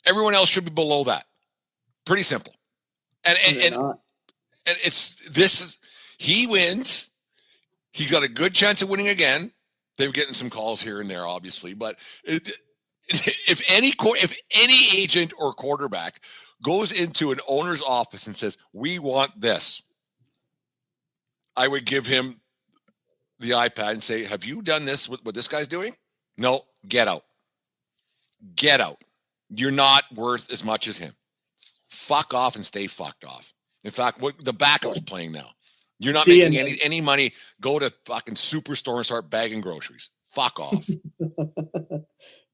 everyone else should be below that. Pretty simple. And he wins. He's got a good chance of winning again. They're getting some calls here and there, obviously, but if any agent or quarterback goes into an owner's office and says, "We want this," I would give him the iPad and say, "Have you done this with what this guy's doing?" "No, get out. Get out. You're not worth as much as him. Fuck off and stay fucked off." In fact, what the backup's playing now. You're not making any money. Go to fucking Superstore and start bagging groceries. Fuck off.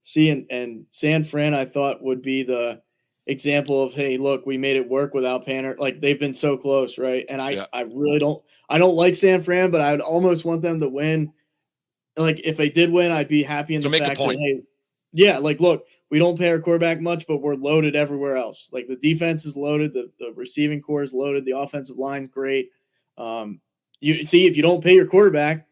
See, and San Fran, I thought would be the example of, hey, look, we made it work without Panner. Like they've been so close, right? And I really don't like San Fran, but I would almost want them to win. Like if they did win, I'd be happy in the fact that, hey, yeah, like look, we don't pay our quarterback much, but we're loaded everywhere else. Like the defense is loaded, the receiving core is loaded, the offensive line's great. You see, if you don't pay your quarterback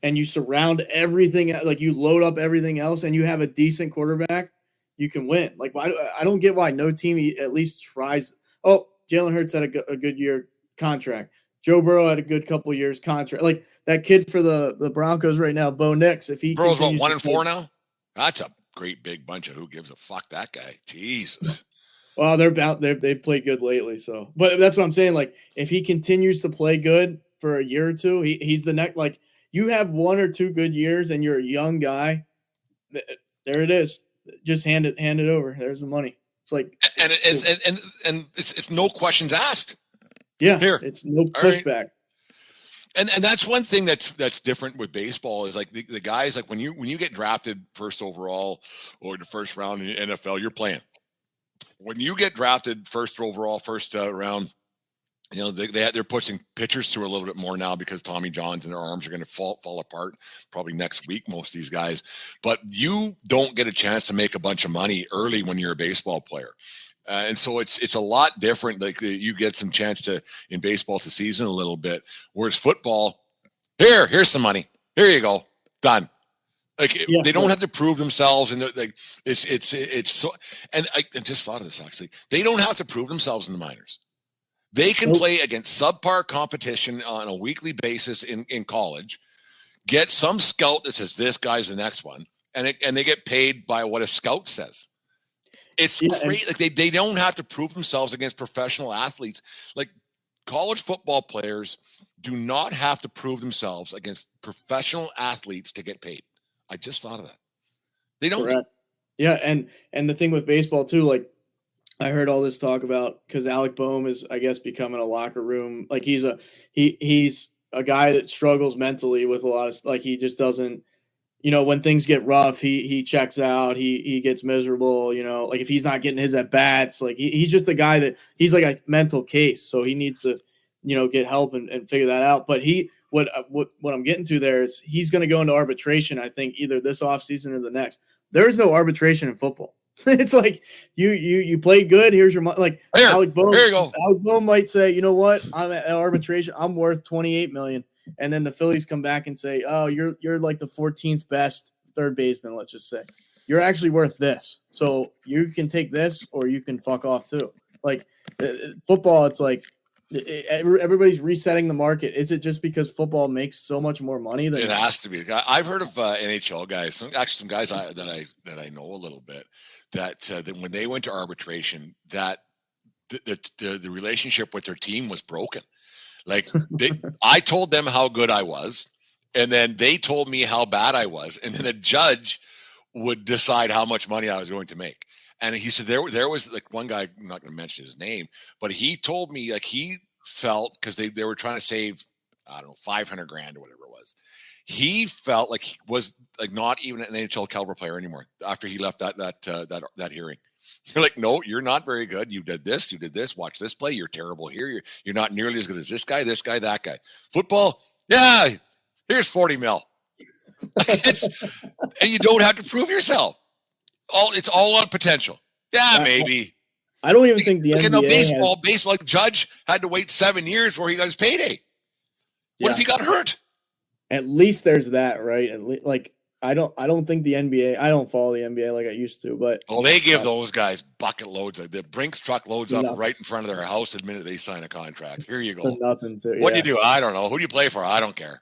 and you surround everything, like you load up everything else, and you have a decent quarterback, you can win. Like I don't get why no team at least tries. Oh, Jalen Hurts had a good year contract. Joe Burrow had a good couple years contract. Like that kid for the Broncos right now, Bo Nix. If he Burrow's what, 1-4 now? That's a great big bunch of who gives a fuck that guy. Jesus. Well, they've played good lately. So, but that's what I'm saying. Like if he continues to play good for a year or two, he's the next. Like you have 1 or 2 good years, and you're a young guy. There it is. Just hand it over. There's the money. It's like, and it's no questions asked. Yeah, here it's no pushback. Right. And that's one thing that's different with baseball is like the guys, like when you get drafted first overall or the first round in the NFL, you're playing. When you get drafted first overall, first round, you know, they're pushing pitchers through a little bit more now because Tommy John's and their arms are going to fall apart probably next week, most of these guys. But you don't get a chance to make a bunch of money early when you're a baseball player. And so it's a lot different. Like you get some chance in baseball to season a little bit. Whereas football, here's some money. Here you go. Done. Like they don't have to prove themselves, and like it's so. And I just thought of this actually. They don't have to prove themselves in the minors. They can play against subpar competition on a weekly basis in college. Get some scout that says this guy's the next one, and they get paid by what a scout says. It's great. Like they don't have to prove themselves against professional athletes. Like college football players do not have to prove themselves against professional athletes to get paid. I just thought of that. They don't. Correct. Yeah, and the thing with baseball too, like I heard all this talk about because Alec Boehm is, I guess, becoming a locker room. Like he's a guy that struggles mentally with a lot of, like he just doesn't, you know, when things get rough, he checks out, he gets miserable, you know, like if he's not getting his at bats, like he's just a guy that he's like a mental case. So he needs to, you know, get help and figure that out. But what I'm getting to there is he's going to go into arbitration, I think, either this offseason or the next. There is no arbitration in football. It's like you play good. Here's your money. Like Alec Boehm. Here you go. Alec Boehm might say, you know what? I'm at arbitration. I'm worth $28 million. And then the Phillies come back and say, oh, you're like the 14th best third baseman. Let's just say you're actually worth this. So you can take this or you can fuck off too. Like football, it's like everybody's resetting the market. Is it just because football makes so much more money? It has to be. I've heard of NHL guys, some guys that I know a little bit, that when they went to arbitration, that the relationship with their team was broken. Like I told them how good I was, and then they told me how bad I was, and then a judge would decide how much money I was going to make. And he said there was like one guy, I'm not going to mention his name, but he told me like he felt because they were trying to save, I don't know, $500,000 or whatever it was. He felt like he was like not even an NHL caliber player anymore after he left that hearing. You're like, no, you're not very good. You did this. Watch this play. You're terrible here. You're not nearly as good as this guy, that guy. Football, yeah, here's 40 mil. And you don't have to prove yourself. It's all on potential. Yeah, maybe. I don't even think the NBA baseball like Judge had to wait 7 years before he got his payday. What if he got hurt? At least there's that, right? At least, like I don't think the NBA. I don't follow the NBA like I used to, but they give those guys bucket loads. The Brinks truck loads up right in front of their house the minute they sign a contract. Here you go. Nothing to. What do you do? I don't know. Who do you play for? I don't care.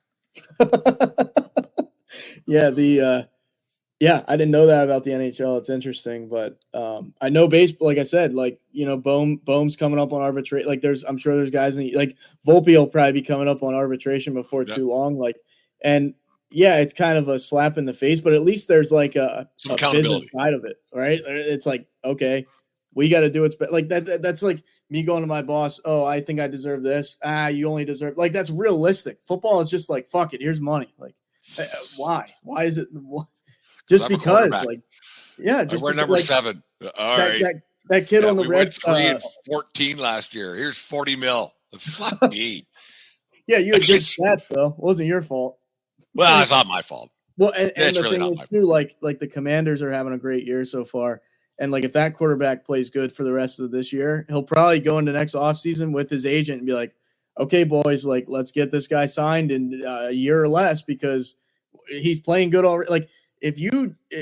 Yeah, I didn't know that about the NHL. It's interesting, but I know baseball. Like I said, like you know, Boehm's coming up on arbitration. Like I'm sure there's guys like Volpe will probably be coming up on arbitration before too long. Like, and yeah, it's kind of a slap in the face, but at least there's like a business side of it, right? It's like, okay, we got to do it. Like that's like me going to my boss. Oh, I think I deserve this. You only deserve, like, that's realistic. Football is just like, fuck it. Here's money. Like, why is it? Just because, like, yeah, just we're number 7. All right. that kid on the we Reds. went 3-14 last year. Here's 40 mil. Fuck me. Yeah, you had good stats though. It wasn't your fault. Well, it's not my fault. Well, and the really thing is too, like the Commanders are having a great year so far. And like if that quarterback plays good for the rest of this year, he'll probably go into next offseason with his agent and be like, okay, boys, like let's get this guy signed in a year or less because he's playing good already. Like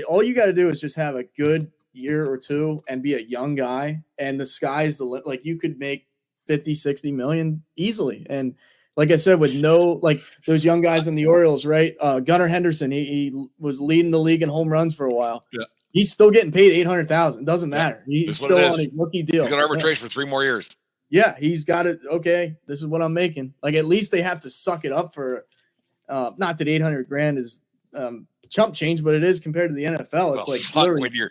all you got to do is just have a good year or two and be a young guy, and the sky's the limit. Like you could make 50, 60 million easily. And like I said, with no, like those young guys in the Orioles, right? Gunnar Henderson, he was leading the league in home runs for a while. Yeah. He's still getting paid $800,000. Doesn't matter. He's still on a rookie deal. He's got arbitration for 3 more years. Yeah, he's got it. Okay, this is what I'm making. Like at least they have to suck it up for. Not that $800,000 is chump change, but it is compared to the NFL. It's when your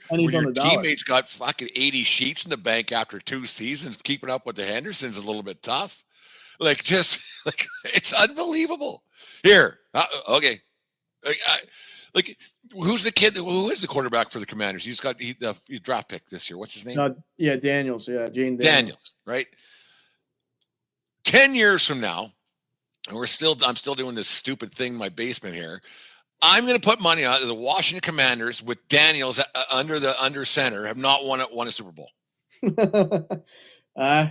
teammates got fucking 80 sheets in the bank after 2 seasons, keeping up with the Hendersons is a little bit tough. Like it's unbelievable. Here, okay, like who's the kid? Who is the quarterback for the Commanders? He's got the draft pick this year. What's his name? Daniels. Yeah, Jane Daniels. Right. 10 years from now, and I'm still doing this stupid thing in my basement here. I'm going to put money on the Washington Commanders with Daniels under center have not won a Super Bowl.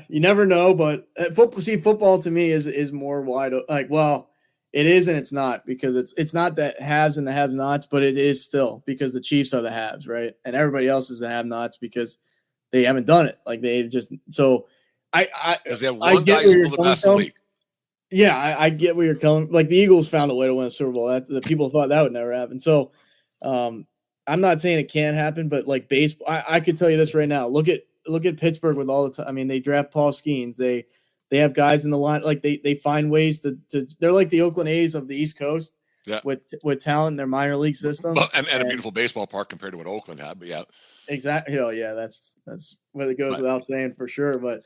You never know, but football to me is more wide. It is and it's not, because it's not the haves and the have-nots, but it is still because the Chiefs are the haves, right? And everybody else is the have-nots because they haven't done it. Like they've just so I because they have one guy who's the best in the league. Yeah, I get where you're coming. Like the Eagles found a way to win a Super Bowl. The people thought that would never happen. So I'm not saying it can't happen, but like baseball, I could tell you this right now. Look at Pittsburgh with all the time. I mean, they draft Paul Skeens. They have guys in the line. Like they find ways to they're like the Oakland A's of the East Coast. Yeah. With talent in their minor league system. And a beautiful baseball park compared to what Oakland had. But yeah. Exactly. Oh yeah, that's where it goes without saying for sure. But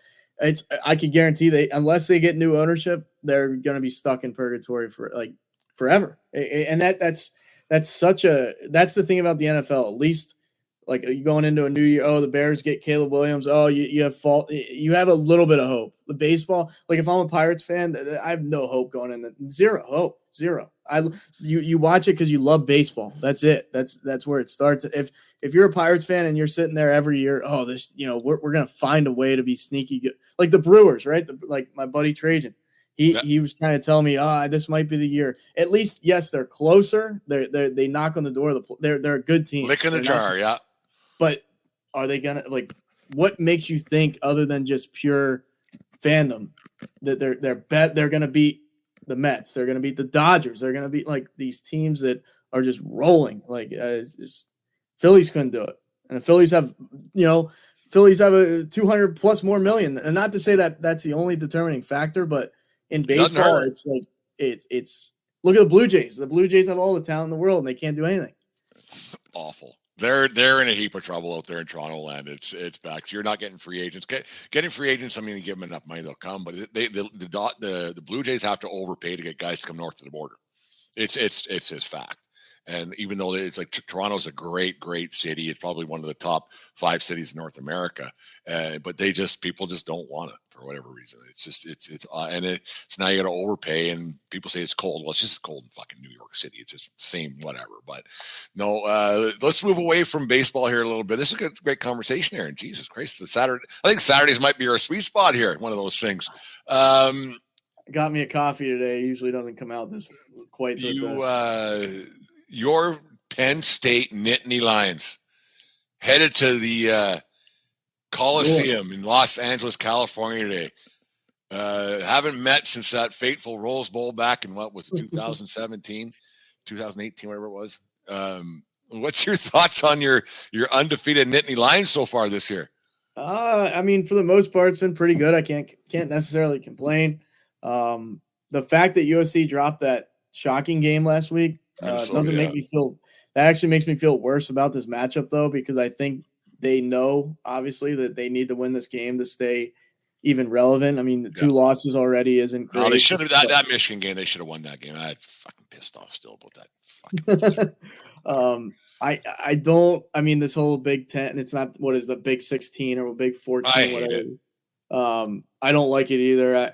I can guarantee unless they get new ownership, they're going to be stuck in purgatory for like forever. And that's the thing about the NFL. At least like you going into a new year. Oh, the Bears get Caleb Williams. Oh, you have you have a little bit of hope. The baseball, like if I'm a Pirates fan, I have no hope going in. Zero hope. Zero. You watch it because you love baseball. That's it. That's where it starts. If you're a Pirates fan and you're sitting there every year, we're gonna find a way to be sneaky good. Like the Brewers, right? Like my buddy Trajan, he was trying to tell me, this might be the year. At least, yes, they're closer. They knock on the door. They're a good team. Lick in the jar, yeah. But are they gonna what makes you think, other than just pure fandom, that they're gonna beat the Mets? They're gonna beat the Dodgers. They're gonna beat like these teams that are just rolling. Like it's just Phillies couldn't do it, and the Phillies have a 200 plus more million. And not to say that that's the only determining factor, but in baseball, it's like it's look at the Blue Jays. The Blue Jays have all the talent in the world, and they can't do anything. Awful. They're in a heap of trouble out there in Toronto land. It's back. So you're not getting free agents. Getting free agents, I mean, you give them enough money, they'll come. But the Blue Jays have to overpay to get guys to come north of the border. It's just fact. And even though it's like Toronto's a great city, it's probably one of the top 5 cities in North America. But people just don't want it for whatever reason. It's now you got to overpay, and people say it's cold. Well, it's just cold in fucking New York City. It's just the same whatever. But no, let's move away from baseball here a little bit. This is a great conversation here. And Jesus Christ, I think Saturdays might be our sweet spot here. One of those things. Got me a coffee today. It usually doesn't come out this quite. Your Penn State Nittany Lions headed to the Coliseum in Los Angeles, California today. Haven't met since that fateful Rose Bowl back in 2017, 2018, whatever it was. What's your thoughts on your undefeated Nittany Lions so far this year? I mean, for the most part, it's been pretty good. I can't necessarily complain. The fact that USC dropped that shocking game last week make me feel. That actually makes me feel worse about this matchup, though, because I think they know, obviously, that they need to win this game to stay even relevant. I mean, the two losses already isn't great. No, they should have that Michigan game. They should have won that game. I'm fucking pissed off still about that. I don't. I mean, this whole Big Ten. It's not what is the Big 16 or Big 14. I hate it. I don't like it either.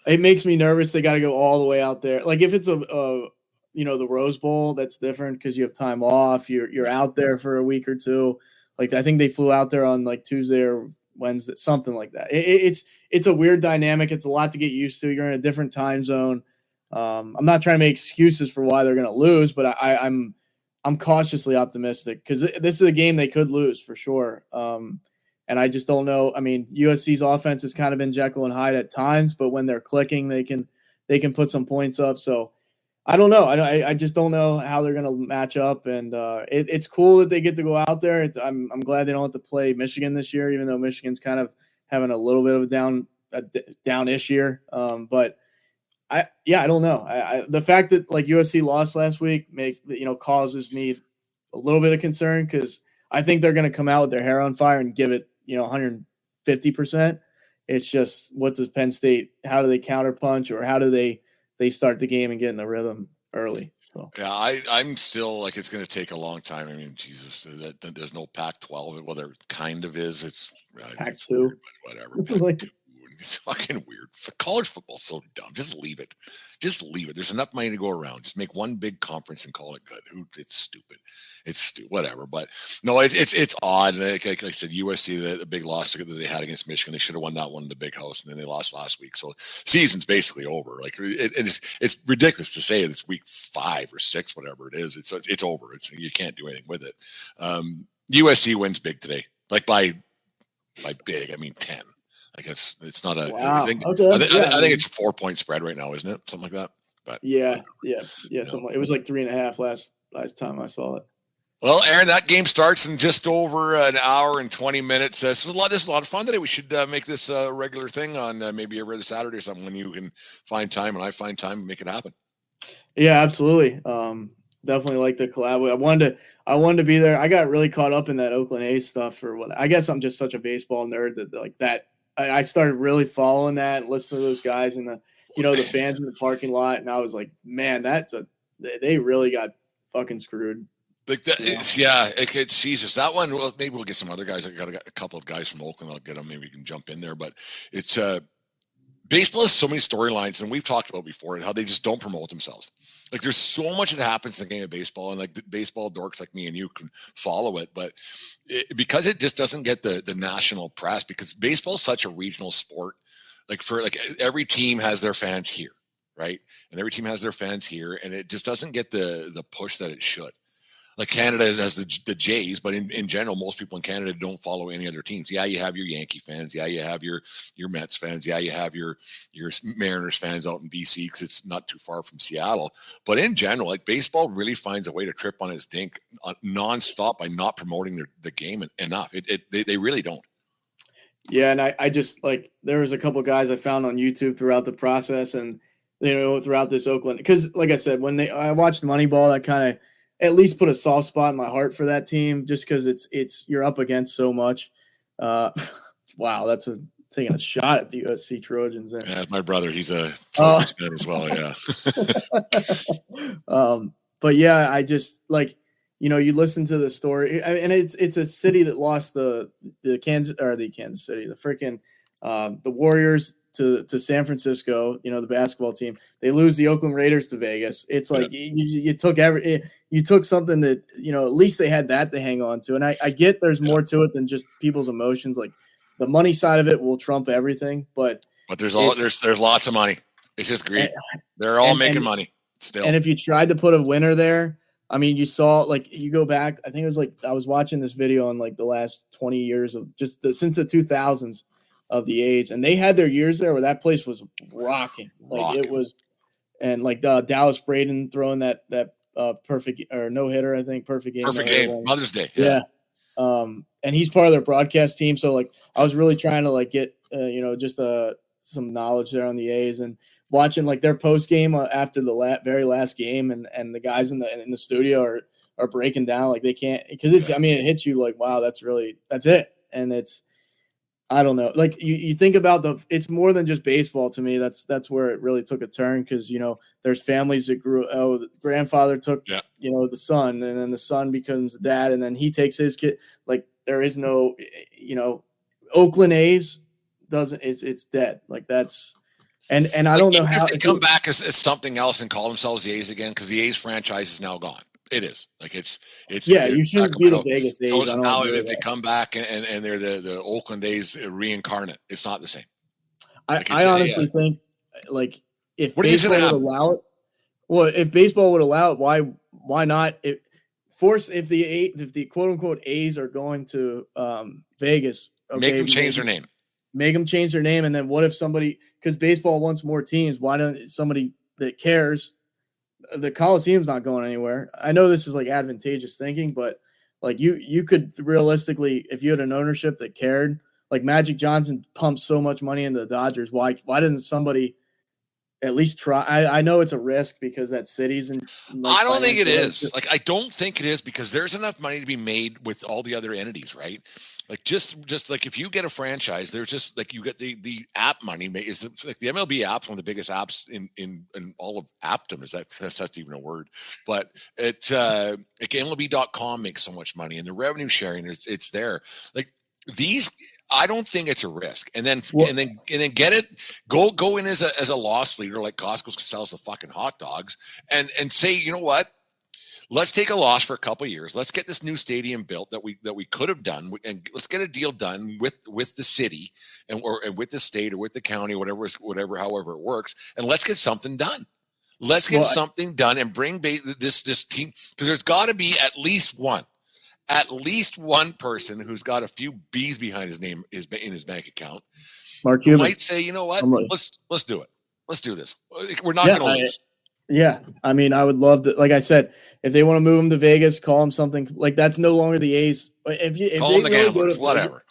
It makes me nervous. They got to go all the way out there. Like if it's the Rose Bowl, that's different because you have time off. You're out there for a week or two. Like I think they flew out there on like Tuesday or Wednesday, something like that. It's a weird dynamic. It's a lot to get used to. You're in a different time zone. I'm not trying to make excuses for why they're going to lose, but I'm cautiously optimistic because this is a game they could lose for sure. And I just don't know. I mean, USC's offense has kind of been Jekyll and Hyde at times, but when they're clicking, they can put some points up. So I don't know. I just don't know how they're going to match up. And it's cool that they get to go out there. I'm glad they don't have to play Michigan this year, even though Michigan's kind of having a little bit of a down-ish year. But I don't know. The fact that like USC lost last week causes me a little bit of concern because I think they're going to come out with their hair on fire and give it 150%. It's just what does Penn State? How do they counterpunch, or how do they start the game and get in the rhythm early? So. Yeah, I'm still like it's going to take a long time. I mean, Jesus, that there's no Pac-12. Well, there kind of is. It's Pac-2, weird, but whatever. Pac-2. It's fucking weird. College football's so dumb. Just leave it. There's enough money to go around. Just make one big conference and call it good. It's stupid. Whatever. But no, it's odd. Like I said, USC, the big loss that they had against Michigan, they should have won that one in the big house, and then they lost last week. So season's basically over. Like it's ridiculous to say it's week 5 or 6, whatever it is. It's over. You can't do anything with it. USC wins big today. Like by big, I mean 10. I guess it's not a. Wow. I think it's a 4-point spread right now, isn't it? Something like that. But yeah. Something it was like 3.5 last time I saw it. Well, Aaron, that game starts in just over an hour and 20 minutes. This is a lot of fun today. We should make this a regular thing on maybe every other Saturday or something when you can find time and I find time to make it happen. Yeah, absolutely. Definitely like the collab. I wanted to be there. I got really caught up in that Oakland A's stuff I guess I'm just such a baseball nerd that I started really following that, listening to those guys and the fans in the parking lot. And I was like, man, they really got fucking screwed. Like that, yeah. It's Jesus. That one. Well, maybe we'll get some other guys. I got a couple of guys from Oakland. I'll get them. Maybe we can jump in there. But it's baseball has so many storylines, and we've talked about before, and how they just don't promote themselves. Like there's so much that happens in the game of baseball, and like the baseball dorks like me and you can follow it, but because it just doesn't get the national press, because baseball is such a regional sport. Like every team has their fans here, right? And every team has their fans here, and it just doesn't get the push that it should. Like Canada has the Jays, but in general, most people in Canada don't follow any other teams. Yeah, you have your Yankee fans. Yeah, you have your Mets fans. Yeah, you have your Mariners fans out in BC because it's not too far from Seattle. But in general, like baseball really finds a way to trip on its dink nonstop by not promoting the game enough. They really don't. Yeah, and I just like there was a couple of guys I found on YouTube throughout the process, and throughout this Oakland, because like I said, when I watched Moneyball, that kind of at least put a soft spot in my heart for that team, just because it's you're up against so much. Wow, that's taking a shot at the USC Trojans there. Yeah, my brother, he's a Trojans fan as well. Yeah. But yeah, I just like you listen to the story, and it's a city that lost the Kansas City, the freaking the Warriors to San Francisco, the basketball team. They lose the Oakland Raiders to Vegas. It's like you took something that, at least they had that to hang on to. And I get there's more to it than just people's emotions. Like the money side of it will trump everything, but there's lots of money. It's just greed. They're all making money still. And if you tried to put a winner there, I mean, you saw, like, you go back, I think it was like, I was watching this video on like the last 20 years of just since the 2000s of the A's, and they had their years there where that place was rocking. It was, and like Dallas Braden throwing that perfect or no hitter, I think perfect game, Mother's Day. Yeah. And he's part of their broadcast team. So like, I was really trying to like get, just some knowledge there on the A's, and watching like their post game after the very last game, and the guys in the studio are breaking down like they can't, because it hits you like, wow, that's it. And I don't know. Like you think about it's more than just baseball to me. That's where it really took a turn because there's families that grew. Oh, the grandfather took the son, and then the son becomes the dad, and then he takes his kid. Like there is no Oakland A's doesn't. It's dead. Like that's and I don't know how if they come back as something else and call themselves the A's again because the A's franchise is now gone. It is like it's you shouldn't be the Vegas A's. So now if they come back and they're the Oakland A's reincarnate, it's not the same. I honestly think like if what baseball would allow it, well, if baseball would allow it, why not? If the quote unquote A's are going to Vegas, make them change their name. Make them change their name, and then what if somebody because baseball wants more teams? Why don't somebody that cares? The Coliseum's not going anywhere. I know this is like advantageous thinking, but like you could realistically, if you had an ownership that cared, like Magic Johnson pumps so much money into the Dodgers. Why doesn't somebody at least try? I know it's a risk because that cities and I don't think it is. Like I don't think it is because there's enough money to be made with all the other entities, right? Like just like if you get a franchise, there's just like you get the app money is like the MLB app's one of the biggest apps in all of appdom. Is that's even a word? But it like MLB.com makes so much money and the revenue sharing it's there. Like these, I don't think it's a risk. And then get it, go in as a loss leader like Costco sells the fucking hot dogs and say, you know what? Let's take a loss for a couple of years. Let's get this new stadium built that we could have done, and let's get a deal done with the city and with the state or with the county, however it works, and let's get something done. Let's get something done and bring this team because there's got to be at least one person who's got a few B's behind his name in his bank account. Mark Cuban might say, you know what? Let's do it. Let's do this. We're not going to lose. Yeah, I mean, I would love to. Like I said, if they want to move him to Vegas, call him something like that's no longer the A's. If call them the Gamblers, whatever.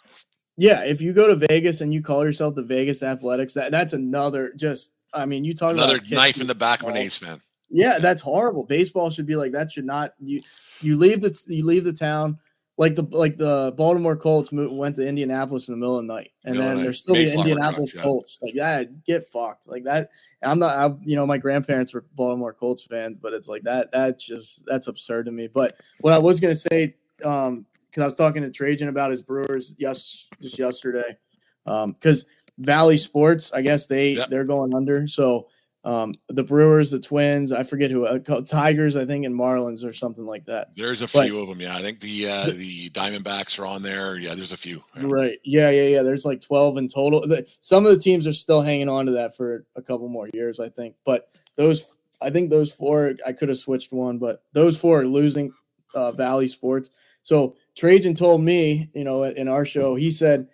Yeah, if you go to Vegas and you call yourself the Vegas Athletics, that's another. Just, I mean, you talk another about knife in the back of an A's fan. Yeah, that's horrible. Baseball should be like that. Should not you leave the town. Like the Baltimore Colts went to Indianapolis in the middle of the night, and then there's still the Indianapolis Colts. Like that, get fucked. Like that. I'm not. My grandparents were Baltimore Colts fans, but it's like that. That's absurd to me. But what I was gonna say, because I was talking to Trajan about his Brewers just yesterday, because Valley Sports, I guess they're going under. So the Brewers, the Twins, I forget who, Tigers, I think, and Marlins or something like that. There's a few of them. Yeah, I think the Diamondbacks are on there. Yeah, there's a few. Yeah. Right. Yeah. There's like 12 in total. Some of the teams are still hanging on to that for a couple more years, I think. But those 4, I could have switched one, but those 4 are losing Valley Sports. So Trajan told me, in our show, he said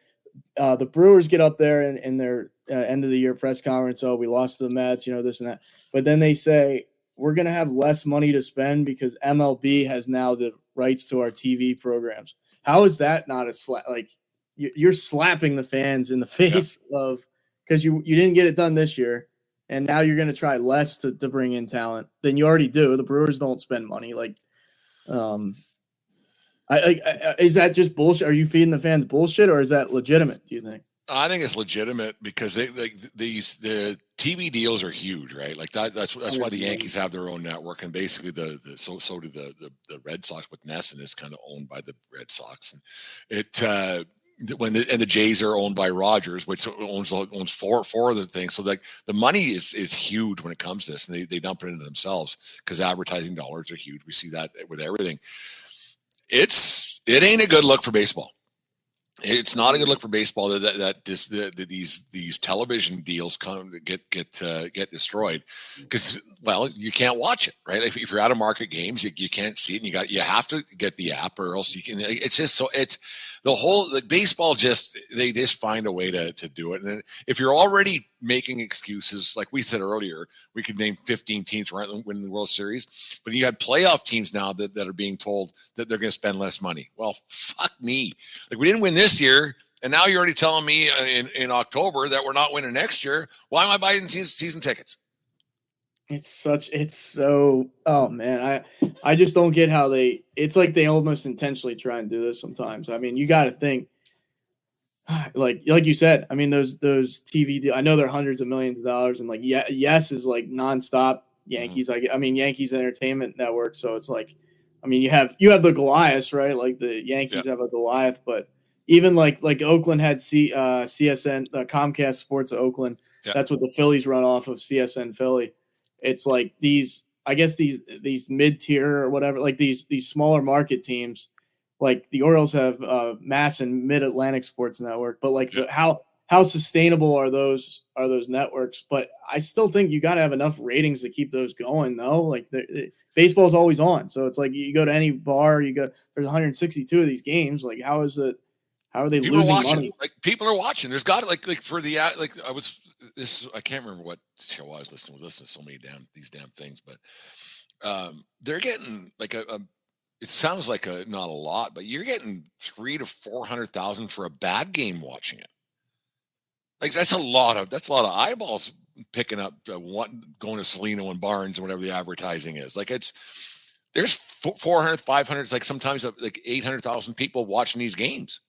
the Brewers get up there in their end of the year press conference. Oh, we lost to the Mets, this and that. But then they say we're going to have less money to spend because MLB has now the rights to our TV programs. How is that not a slap? Like you're slapping the fans in the face of because you didn't get it done this year, and now you're going to try less to bring in talent than you already do. The Brewers don't spend money. Like, is that just bullshit? Are you feeding the fans bullshit, or is that legitimate? Do you think? I think it's legitimate because the TV deals are huge, right? Like that's why the Yankees have their own network, and basically so do the Red Sox with NESN is kind of owned by the Red Sox, and the Jays are owned by Rogers, which owns four of the things. So like the money is huge when it comes to this, and they dump it into themselves because advertising dollars are huge. We see that with everything. It ain't a good look for baseball. It's not a good look for baseball that these television deals get destroyed because you can't watch it, right? Like if you're out of market games, you can't see it, and you have to get the app or else you can. It's just so it's the whole baseball they just find a way to do it. And then if you're already making excuses, like we said earlier, we could name 15 teams right winning the World Series, but you had playoff teams now that are being told that they're going to spend less money. Well, fuck me. Like we didn't win this year, and now you're already telling me in October that we're not winning next year. Why am I buying season tickets? It's so, oh man, I just don't get how it's like they almost intentionally try and do this sometimes. I mean, you got to think like you said, I mean, those TV deals, I know they're hundreds of millions of dollars, and like, yes is like nonstop Yankees. I mean, Yankees Entertainment Network. So it's like, I mean, you have the Goliaths, right? Like the Yankees have a Goliath, but even like Oakland had CSN, Comcast Sports Oakland. Yeah. That's what the Phillies run off of, CSN Philly. It's like these mid-tier or whatever, like these smaller market teams. Like the Orioles have Mass and Mid-Atlantic Sports Network, but like how sustainable are those networks? But I still think you got to have enough ratings to keep those going, though. Like baseball is always on, so it's like you go to any bar, there's 162 of these games. Like how are they people losing are watching? money? Like people are watching. There's got like for the I can't remember what show I was listening to so many these damn things, but they're getting like it sounds like not a lot, but you're getting 300,000 to 400,000 for a bad game watching it. Like that's a lot of eyeballs picking up going to Salino and Barnes and whatever the advertising is. Like there's 400, 500, like sometimes like 800,000 people watching these games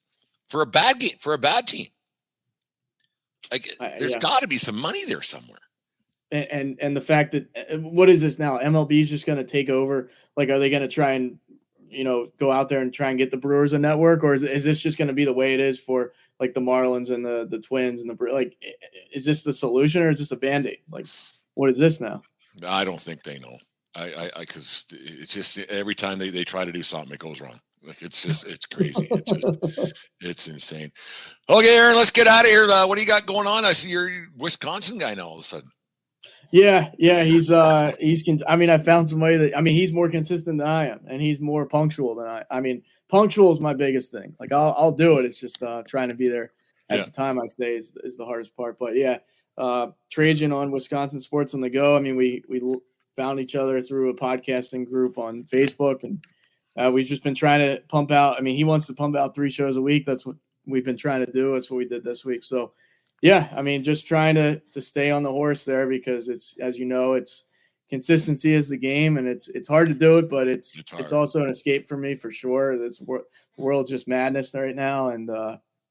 for a bad game, for a bad team. Like there's got to be some money there somewhere. And the fact that what is this now? MLB is just going to take over. Like, are they going to try and go out there and try and get the Brewers a network, or is this just going to be the way it is for like the Marlins and the Twins and like, is this the solution or is this a Band-Aid? Like, what is this now? I don't think they know. Because it's just every time they try to do something, it goes wrong. Like it's crazy. It's insane. Okay, Aaron, let's get out of here. What do you got going on? I see you're a Wisconsin guy now all of a sudden. Yeah. He's I mean, I found somebody that, I mean, he's more consistent than I am, and he's more punctual than I mean, punctual is my biggest thing. Like I'll do it. It's just trying to be there at the time I stay is the hardest part. But Trajan on Wisconsin Sports on the Go. I mean, we found each other through a podcasting group on Facebook, and we've just been trying to pump out. I mean, he wants to pump out 3 shows a week. That's what we've been trying to do. That's what we did this week. So, yeah, I mean, just trying to stay on the horse there, because it's, as you know, it's consistency is the game, and it's hard to do it, but it's also an escape for me for sure. This world's just madness right now, and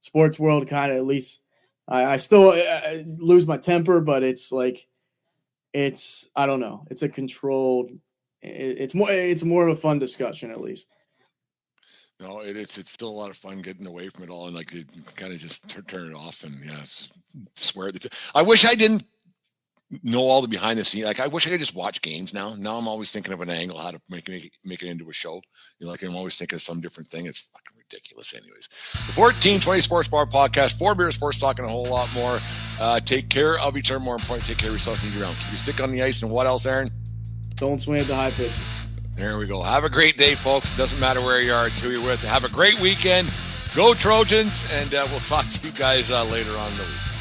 sports world kind of, at least I still lose my temper, but it's like, I don't know. It's a controlled. It's more of a fun discussion, at least. No, it's still a lot of fun getting away from it all, and like you kind of just turn it off and swear. I wish I didn't know all the behind the scenes. Like I wish I could just watch games now. Now I'm always thinking of an angle how to make it into a show. Like I'm always thinking of some different thing. It's fucking ridiculous. Anyways, the 1420 Sports Bar Podcast, 4 beer sports talk, and a whole lot more. Take care of each other. More important, take care of yourself and around. Keep your stick on the ice, and what else, Aaron? Don't swing at the high pitches. There we go. Have a great day, folks. It doesn't matter where you are, it's who you're with. Have a great weekend. Go Trojans, and we'll talk to you guys later on in the week.